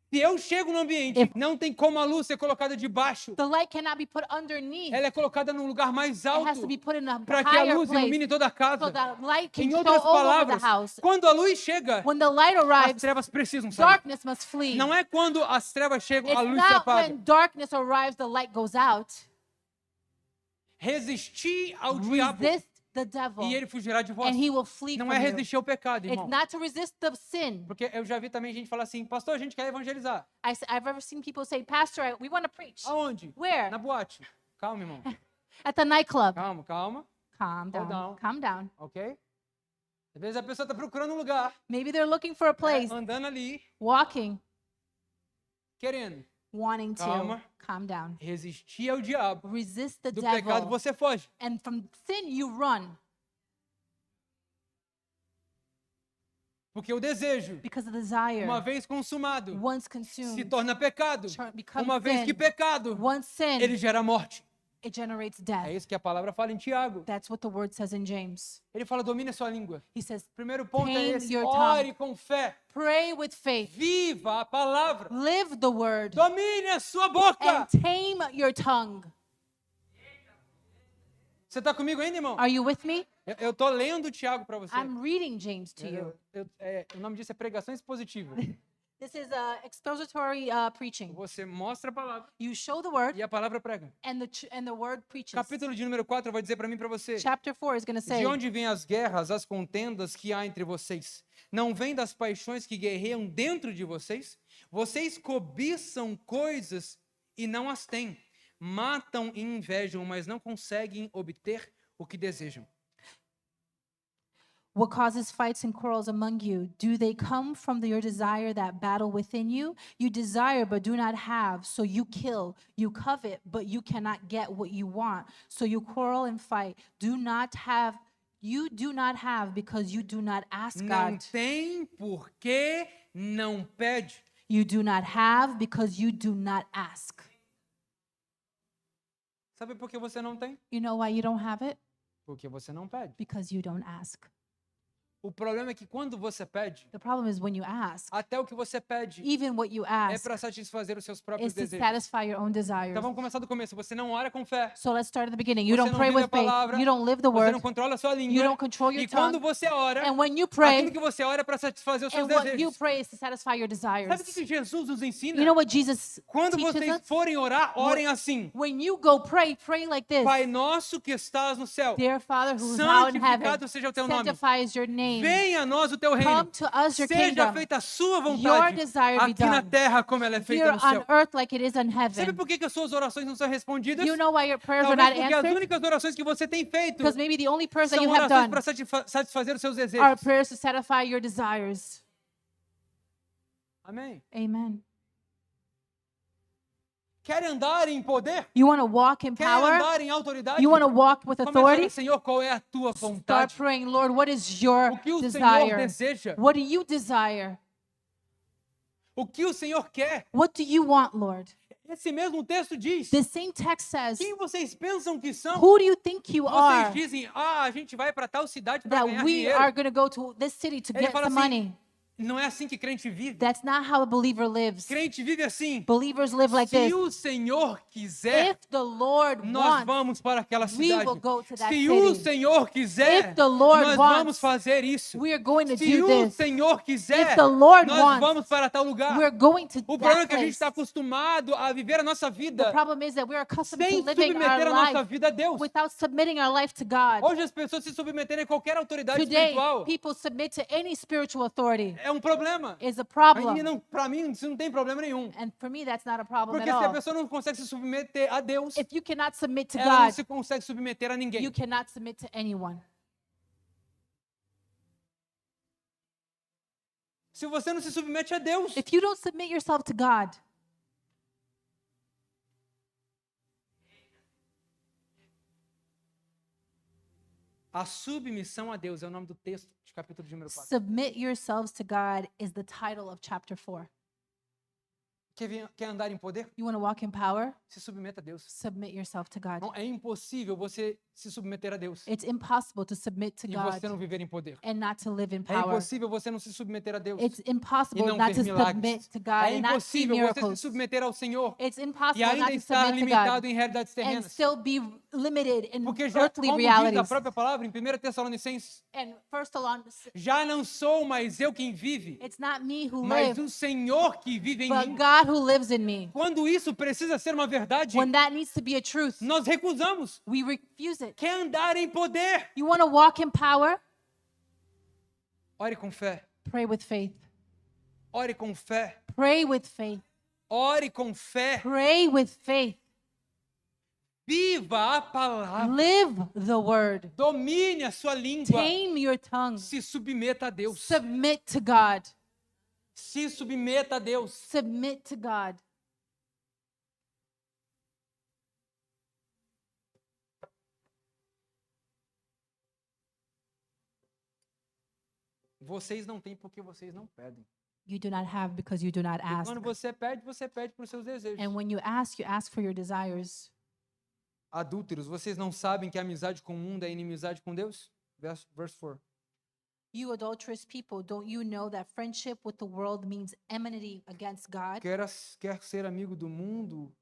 Se eu chego no ambiente, If- não tem como a luz ser colocada debaixo. The light cannot be put underneath. Ela é colocada num lugar mais It has alto to be put in a para que a higher luz place ilumine toda a so casa. that light can Em show outras all over palavras, the house. quando a luz chega, When the light as arrives, trevas precisam sair. darkness must flee. Não é quando as trevas chegam, a It's luz se not apaga. when darkness arrives, the light goes out. Resistir ao diabo Resist the devil, e ele fugirá de vós. and he will flee Não from é you. resistir ao pecado, It's irmão. not to resist the sin. Porque eu já vi também gente falar assim, pastor, a gente quer evangelizar. I've ever seen people say, Pastor, we want to preach. Aonde? Where? Na boate. Calma, irmão. At the nightclub. Calma, calma. Calm Hold down. on. Calm down. Ok? Às vezes a pessoa está procurando um lugar, Maybe they're looking for a place, andando ali, walking, querendo. wanting to. Calma. Calm down. Resistir ao diabo. Resist the Do pecado devil. você foge. And from sin, you run. Porque o desejo, Because the desire, uma vez consumado, once se consumed, torna pecado. becomes Uma vez sin. que pecado, Once sin, ele gera morte. it generates É death. isso que a palavra fala em Tiago. That's what the word says in James. Ele fala, domine a sua língua. He says, Primeiro ponto é Tame esse, your ore com fé. pray with faith, Viva a palavra. live the word, Domine a sua boca. and tame your tongue. Você está comigo ainda, irmão? Are you with me? Eu estou lendo Tiago para você. I'm reading James to you. O nome disso é pregação expositiva. This is expository preaching. Você mostra a palavra You show the word, e a palavra prega. and the word preaches. Capítulo de número 4 vai dizer para mim e para você. Chapter 4 is going to say, De onde vêm as guerras, as contendas que há entre vocês? Não vêm das paixões que guerreiam dentro de vocês? Vocês cobiçam coisas e não as têm. Matam e invejam, mas não conseguem obter o que desejam. what causes fights and quarrels among you? Do they come from your desire that battle within you? You desire but do not have, so you kill. You covet, but you cannot get what you want, so you quarrel and fight. You do not have because you do not ask Não God. tem porque não pede. You do not have because you do not ask. Sabe por que você não tem? You know why you don't have it? Porque você não pede. Because you don't ask. O problema é que quando você pede, The problem is when you ask, até o que você pede even what you é ask para satisfazer os seus próprios is to desejos. satisfy your own desires. Então vamos começar do começo. Você não ora com fé. So let's start at the beginning. You Você don't não pray vive a with faith. palavra, You don't live the Você word. não controla a sua You língua. don't control your E quando tongue. você ora, And when you pray, aquilo que você ora é para satisfazer os seus and what you desejos. pray is to satisfy your Sabe o desires. que Jesus nos ensina? You know what Jesus Quando teaches vocês us? forem orar, orem assim. When you go pray, pray like this. Pai nosso que estás no céu, Dear Father who is now in heaven, santificado seja o teu nome. sanctifies your name. Venha a nós o teu reino. Come to us your Seja kingdom. feita a sua Your vontade desire be aqui na done. terra como ela é feita Here no on céu. earth like it is in Sabe heaven. por que as suas orações não são respondidas? You know why your prayers are Talvez not porque as answered? únicas orações que você tem feito Because maybe the only prayers that são you have orações done para satisfazer os seus are desejos. prayers to satisfy your desires. Amém. Amen. Quer andar em poder? You want to walk in Quer power? andar em autoridade? You want to walk with Começa a authority? orar, Senhor, qual é a tua Start vontade? praying, Lord, what is your O que o Senhor desire? deseja? What do you desire? O que o Senhor quer? What do you want, Lord? Esse mesmo texto diz: The same text says, quem vocês pensam que são? who do you think you Vocês are dizem, a gente vai para tal cidade para that ganhar we dinheiro. are going to go to this city to Ele get fala some assim, money? não é assim que crente vive. That's not how a believer lives. Crente vive assim. Believers live like Se this. o Senhor quiser, If the Lord nós wants, vamos para aquela we cidade. will go to that Se o city. Senhor quiser, If the Lord nós wants, vamos fazer isso. we are going to Se do o this. Senhor quiser, If the Lord nós wants, vamos para tal lugar. We're going to O problema é that que a gente place. está acostumado a viver a nossa The vida problem is that we're accustomed sem to living submeter our a nossa life vida a Deus. without submitting our life to God. Hoje as pessoas se submeterem a qualquer autoridade Today, espiritual people submit to any spiritual authority. é um problema. Is a Para problem. mim, isso não tem problema nenhum. And for me, that's not a problem Porque at se a all. pessoa não consegue se submeter a Deus, If you cannot submit to ela não God, se consegue submeter a ninguém. you cannot submit to anyone. se você não se submete a Deus. if you don't submit yourself to God, A submissão a Deus é o nome do texto de capítulo de número 4. submit yourselves to God is the title of chapter 4. Quer andar em poder? You want to walk in power? Se submeta a Deus. Submit yourself to God. Não, é impossível você se submeter a Deus It's impossible to submit to e God você não viver em poder. and not to live in É power. impossível você não se submeter a Deus It's e impossible não not ver to submit milagres. to God É and not see impossível você se miracles. submeter ao Senhor It's e impossible ainda not to estar submit to limitado God em realidades and terrenas. still be limited in Porque já, earthly como diz a realities. própria palavra em 1 Tessalonicenses, And first along, já não sou mais eu quem vive, it's not me who mas live, o Senhor que vive em but mim. God who lives in me. Quando isso precisa ser uma verdade, When that needs to be a truth, nós recusamos. we refuse it. Quer andar em poder? You want to walk in power? Ore com fé. Pray with faith. Ore com fé. Pray with faith. Ore com fé. Pray with faith. Viva a palavra. Live the word. Domine a sua língua. Tame your tongue. Se submeta a Deus. Submit to God. Se submeta a Deus. Submit to God. Vocês não têm porque vocês não pedem. You do not have because you do not E ask. quando você pede para os seus desejos. And when you ask for your desires. Adúlteros, vocês não sabem que a amizade com o mundo é inimizade com Deus? Verse 4. You adulterous people, don't you know that friendship with the world means enmity against God? Quer ser amigo do mundo?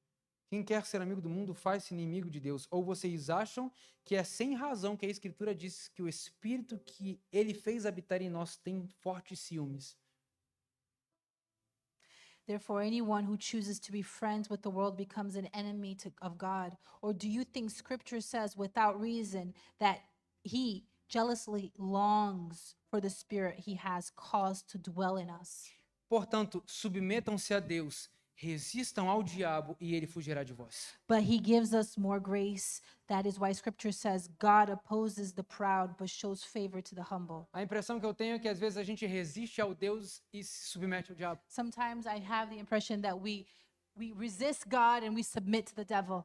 Quem quer ser amigo do mundo faz-se inimigo de Deus. Ou vocês acham que é sem razão que a Escritura diz que o Espírito que Ele fez habitar em nós tem fortes ciúmes? Therefore, anyone who chooses to be friends with the world becomes an enemy of God. Or do you think Scripture says without reason that He jealously longs for the Spirit He has caused to dwell in us? Portanto, submetam-se a Deus, resistam ao diabo e ele fugirá de vós. But He gives us more grace. That is why Scripture says God opposes the proud but shows favor to the humble. A impressão que eu tenho é que às vezes a gente resiste ao Deus e se submete ao diabo. Sometimes I have the impression that we resist God and we submit to the devil.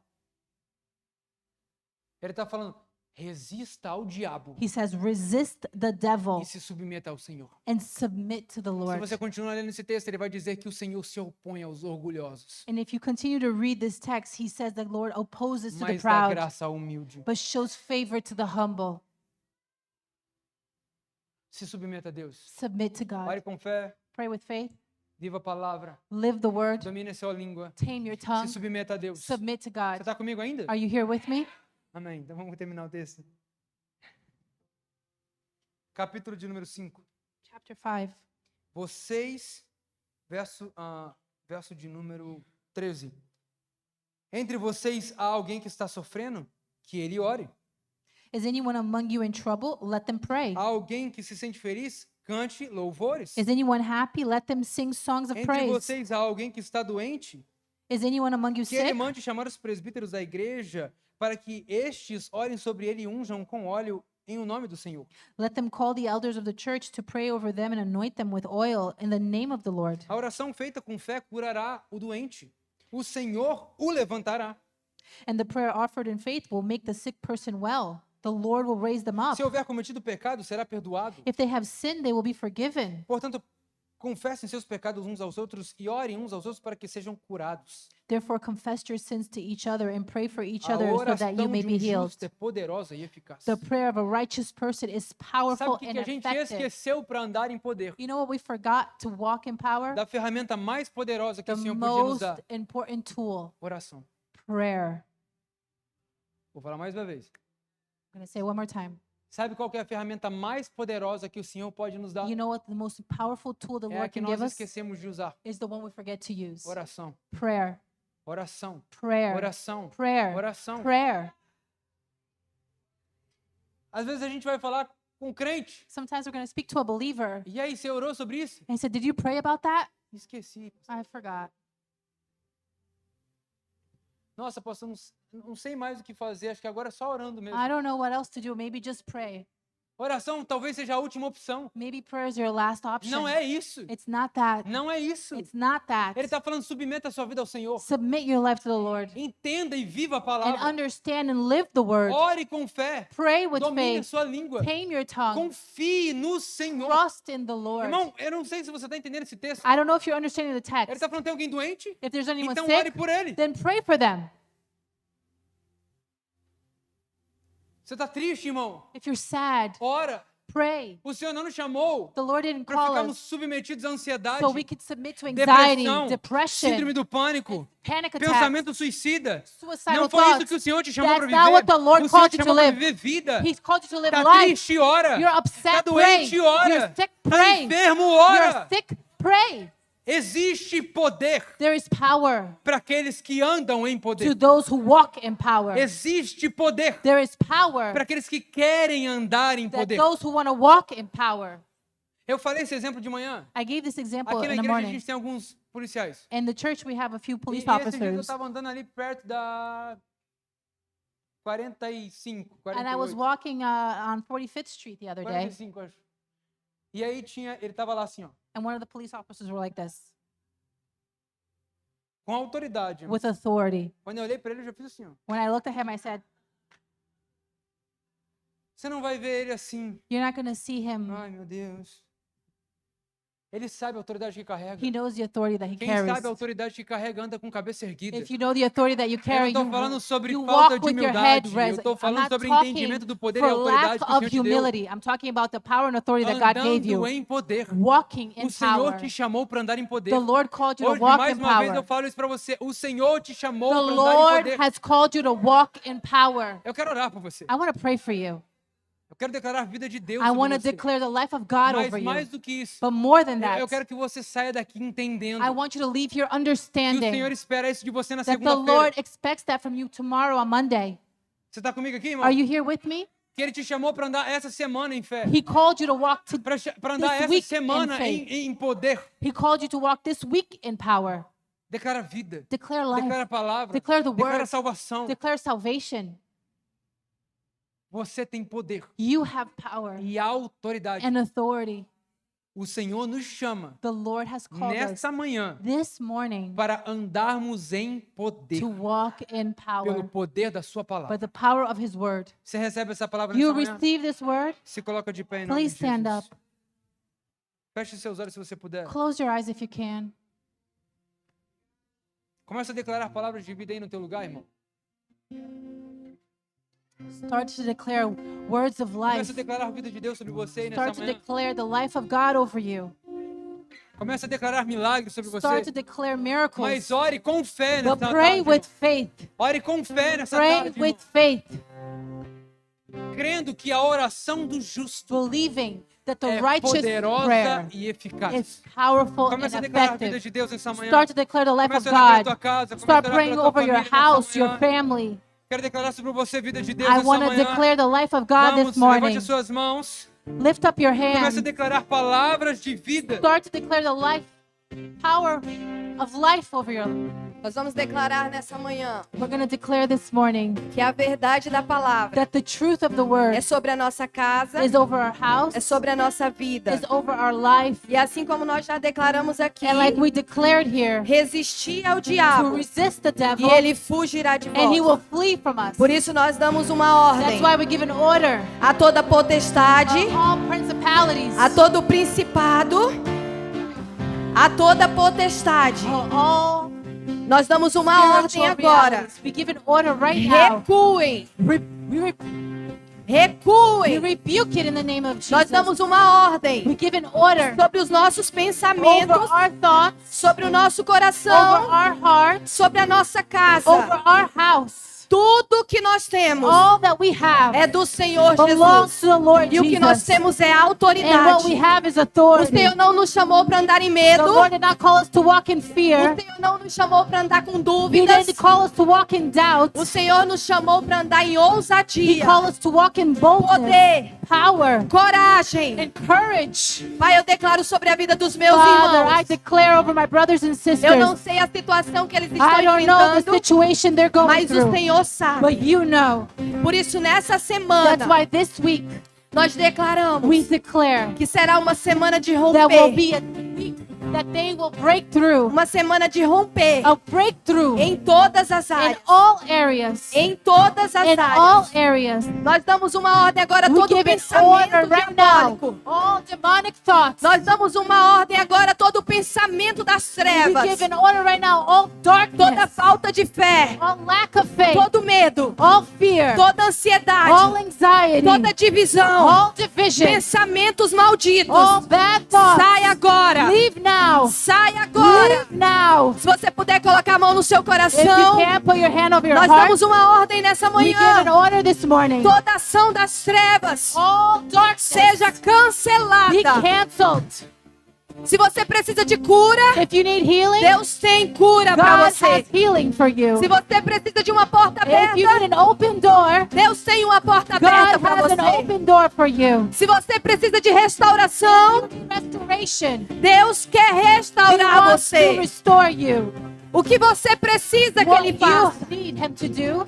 Ele está falando, resista ao diabo He says, resist the devil e se submeta ao Senhor. and submit to the Se Lord. você continuar lendo esse texto, ele vai dizer que o Senhor se opõe aos orgulhosos, And if you continue to read this text, he says the Lord opposes to the mas dá proud, graça ao humilde. but shows favor to the humble. Se submeta a Deus. Submit to God. Ore com fé, Pray with faith. viva a palavra, Live the word. domine a sua língua, Tame your tongue. se submeta a Deus. Você Submit to God. está comigo ainda? Are you here with me? Amém. Então vamos terminar o texto. Capítulo de número 5. Chapter 5. Vocês, verso de número 13. Entre vocês há alguém que está sofrendo? Que ele ore. Is anyone among you in trouble? Let them pray. Há alguém que se sente feliz? Cante louvores. Is anyone happy? Let them sing songs of Entre praise. vocês há alguém que está doente? Is anyone among you Que ele sick? mande chamar os presbíteros da igreja para que estes orem sobre ele e unjam com óleo em o nome do Senhor. Let them call the elders of the church to pray over them and anoint them with oil in the name of the Lord. A oração feita com fé curará o doente. O Senhor o levantará. And the prayer offered in faith will make the sick person well. The Lord will raise them up. Se houver cometido pecado, será perdoado. If they have sinned, they will be forgiven. Portanto, confessem seus pecados uns aos outros e orem uns aos outros para que sejam curados. Therefore, confess your sins to each other and pray for each A other so oração that you may de be um healed. justo é poderosa e eficaz. The prayer of a righteous person is Sabe powerful o que and a gente effective. esqueceu para andar em poder? You know what we forgot to walk in power? Da ferramenta mais poderosa que The o Senhor podia nos most dar. important tool, Oração. prayer. Vou falar mais uma vez. I'm going to say it one more time. Sabe qual que é a ferramenta mais poderosa que o Senhor pode nos dar? You know what the most powerful tool the É a Lord que can nós give us? esquecemos de usar. Is the one we forget to use. Oração. Prayer. Oração. Prayer. Oração. Prayer. Oração. Prayer. Às vezes a gente vai falar com crente. Sometimes we're going to speak to a believer. E aí, você orou sobre isso? And he said, did you pray about that? Esqueci. I forgot. Nossa, pastor, não sei mais o que fazer. Acho que agora é só orando mesmo. I don't know what else to do. Maybe just pray. Oração talvez seja a última opção. Maybe prayer is your last option. Não é isso. It's not that. Não é isso. It's not that. Ele está falando, submeta a sua vida ao Senhor. Submit your life to the Lord Entenda e viva a and palavra. understand and live the word. Ore com fé. Pray with Domine a faith. sua língua. Tame your tongue. Confie no Senhor. Trust in the Lord. Irmão, eu não sei se você está entendendo esse texto. I don't know if you're understanding the Ele text. está falando, tem alguém doente? If there's anyone Então ore sick, por ele. then pray for them. Você está triste, irmão? If you're sad, Ora. pray. O Senhor não nos chamou The Lord didn't para call ficarmos us submetidos à ansiedade, so we could submit to anxiety, depressão, depression, síndrome do pânico, panic attacks, pensamento suicida. suicidal Não foi isso thoughts. que o Senhor te chamou para That's not what the viver. Lord O Senhor called te you to chamou para live. viver vida. He's called you to live Está life. triste, ora. You're Está upset, pray. doente, ora. You're sick, Está pray. enfermo, You're ora. sick, pray. Existe poder There is power para aqueles que andam em to poder. those who walk in power. Existe poder There is power para aqueles que querem andar em that poder. those who want to walk in power. Eu falei esse exemplo de manhã. I gave this example Aqui na in the igreja a morning. gente tem alguns policiais. In the church, we have a few E police esses dias eu officers. estava andando ali perto da 45, And I was 48. walking on 45th Street the other day, 45, acho. E aí ele estava lá assim, ó, and one of the police officers were like this, com autoridade. irmão. with authority. Quando eu olhei para ele, eu já fiz assim, ó. When I looked at him, I said, Você não vai ver ele assim. "You're not going to see him. Ai, meu Deus. Ele sabe a autoridade que carrega. He knows the authority that he Quem carries. sabe a autoridade que carrega anda com cabeça erguida. If you know the authority that you Eu carry, não estou falando sobre you falta walk de with your head humildade. Eu raised. estou I'm falando not sobre talking entendimento do poder e for autoridade lack que o of Senhor te deu. humility. I'm talking about the power and authority that God gave you. Andando em poder. Walking in O Senhor power. te chamou para andar em poder. The Lord called you to Hoje, walk mais in uma vez, eu power. falo isso para você. O Senhor te chamou The para andar em Lord poder. has called you to walk in power. Eu quero orar por você. I want to pray for you. Eu quero declarar a vida de Deus I want sobre to você. declare the life of God Mas over mais you. do que isso, But more than eu that, quero que você saia daqui entendendo I want you to leave here que o Senhor understanding espera isso de você na that the segunda-feira. Lord expects that from you tomorrow on Monday. Você está comigo aqui, irmão? Are you here with me? Que Ele te chamou para andar essa semana em fé. He called you to walk to Para andar this essa week in semana faith. em poder. He called you to walk this week in power. Declara vida. Declare life. Declara a palavra. Declare the Declara word. salvação. Declare salvation. Você tem poder You have power e autoridade. and authority. O Senhor nos chama The Lord has called us nessa manhã this morning para andarmos em poder. to walk in Pelo power poder da sua by palavra. the power of His word. Você recebe essa palavra You nessa manhã? receive this word? Se coloca de pé em nome de Please stand Jesus. up. Feche seus olhos se você puder. Close your eyes if you can. Começa a declarar palavras de vida aí no teu lugar, irmão. Start to declare words of Começa life. a declarar a vida de Deus sobre você aí Start nessa to manhã. declare the life of God over you. Começa a declarar milagres sobre você. Start to declare miracles. Mas ore com fé nessa But pray tarde. with irmão. faith. Ore com fé nessa Pray tarde, with irmão. faith, Crendo que a oração do justo believing that the é righteous poderosa prayer e eficaz. is powerful and Começa a declarar a vida effective. de Deus essa manhã. Start to declare the life of Começa a orar pela God. tua casa. Começa a Start orar praying pela tua over your família nessa house, your manhã. family. Quero declarar sobre você a vida de Deus I nessa want to manhã. declare the life of God Vamos, this morning. levante as suas mãos. Lift up your Começa a hands. declarar palavras de vida. Start to declare the life, power of life over your life. Nós vamos declarar nessa manhã We're going to declare this morning que a verdade da palavra that the truth of the word é sobre a nossa casa, is over our house, é sobre a nossa vida. is over our life. E assim como nós já declaramos aqui, And like we declared here, resistir ao to diabo resist the e devil, ele fugirá de and he will vós. flee from us. Por isso nós damos uma That's ordem why we give an order a toda potestade, of all principalities, a todo principado, a toda potestade. of all Nós damos uma ordem spiritual agora. realities. We give an order right now. Recuem, We we recuem. rebuke it in the name of Nós Jesus. damos uma ordem We give an order sobre os nossos over pensamentos, our thoughts, sobre o nosso over coração, our hearts, sobre a nossa over casa. our house. Tudo que nós temos All that we have é do Senhor belongs Jesus. to the Lord E o que nós Jesus. temos é And what we autoridade. have is O authority. Senhor não nos chamou para andar em The medo. Lord did not call us to walk in O fear. Senhor não nos chamou para andar com He dúvidas. didn't call us to walk in doubt. O Senhor nos chamou para andar em He ousadia, called us to walk in boldness, poder, power, coragem. and courage. Pai, eu declaro sobre a vida dos meus Father, I irmãos. declare over my brothers and Eu não sisters, sei a situação que eles I estão don't know the enfrentando, situation they're going mas o through, Senhor sabe. but you know. Por isso, nessa That's semana, why this week Nós declaramos We declare que será uma semana de that will romper. be a week that they will break through, Uma semana de romper a breakthrough em todas as in áreas. all areas. Em todas as In all áreas. areas. Nós damos uma ordem agora a We todo give it pensamento order right now. diabólico. All demonic thoughts. Nós damos uma ordem agora a todo pensamento das We trevas. give an order right now. All Toda darkness. falta de fé. All lack of faith. Todo medo. All fear. Toda All ansiedade. anxiety. Toda divisão. All division. Pensamentos malditos. All bad thoughts. Sai agora. Leave now. Sai agora. Leave now. Se você puder colocar a mão no seu If you coração, can't put your hand over your nós heart, damos uma ordem nessa we give manhã. an order this morning. Toda ação das trevas All darkness seja be cancelada. canceled. Se você precisa de cura, If you need healing, Deus tem cura para God você. has healing for you. Se você precisa de uma porta If you aberta, need an open door, Deus tem uma porta aberta God para has an você. open door for you. Se você precisa de restauração, Restoration. Deus quer He restaurar wants to você. restore you. O que você precisa que What Ele you faça. need Him to do.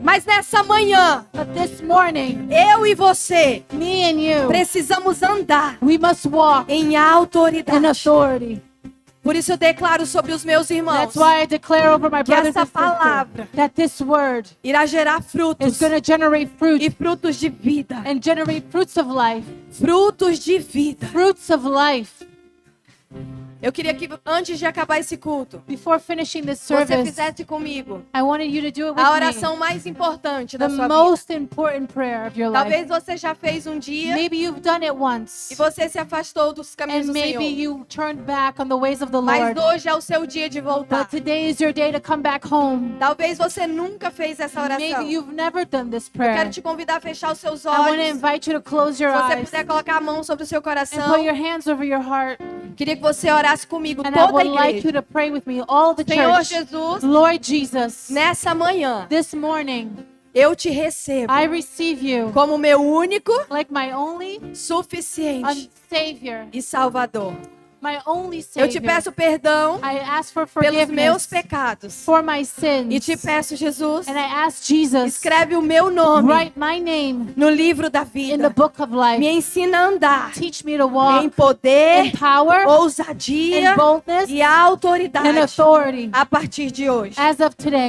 Mas nessa manhã, But this morning, eu e você me and you, precisamos andar we must walk em in autoridade. authority. Por isso eu declaro sobre os meus irmãos That's why I declare over my que brothers essa and sisters palavra that this word irá gerar is frutos going to generate fruit e frutos de vida. and generate fruits of life. Frutos de vida. Fruits of life. Eu queria que antes de acabar esse culto, Before finishing this você service, fizesse comigo I wanted you to do it with a me. oração mais importante The da sua vida. most important prayer of your life. Talvez você já fez um dia Maybe you've done it once, e você se afastou dos caminhos and do maybe Senhor. you turned back on the ways of the Mas Lord. hoje é o seu dia de voltar. But today is your day to come back home. Talvez você nunca fez essa oração. Maybe you've never done this Eu quero prayer. te convidar a fechar os seus I want to olhos. invite you to close your Se você eyes puder colocar a mão sobre o seu and coração, put your hands over your heart. queria que você orasse comigo, And I toda a would like igreja. you to pray with me, all the Senhor church. Jesus, Lord Jesus, nessa manhã, this morning, eu te recebo I receive you como meu único, like my only suficiente Savior, e Salvador. my only Eu te Savior. peço perdão I ask for pelos meus forgiveness pecados. for my sins. E te peço, Jesus, And I ask Jesus, escreve o meu nome write my name no livro da in the vida. book of life. Me ensina a andar Teach me to walk em poder, in power, ousadia in boldness, e and autoridade authority a partir de hoje. as of today.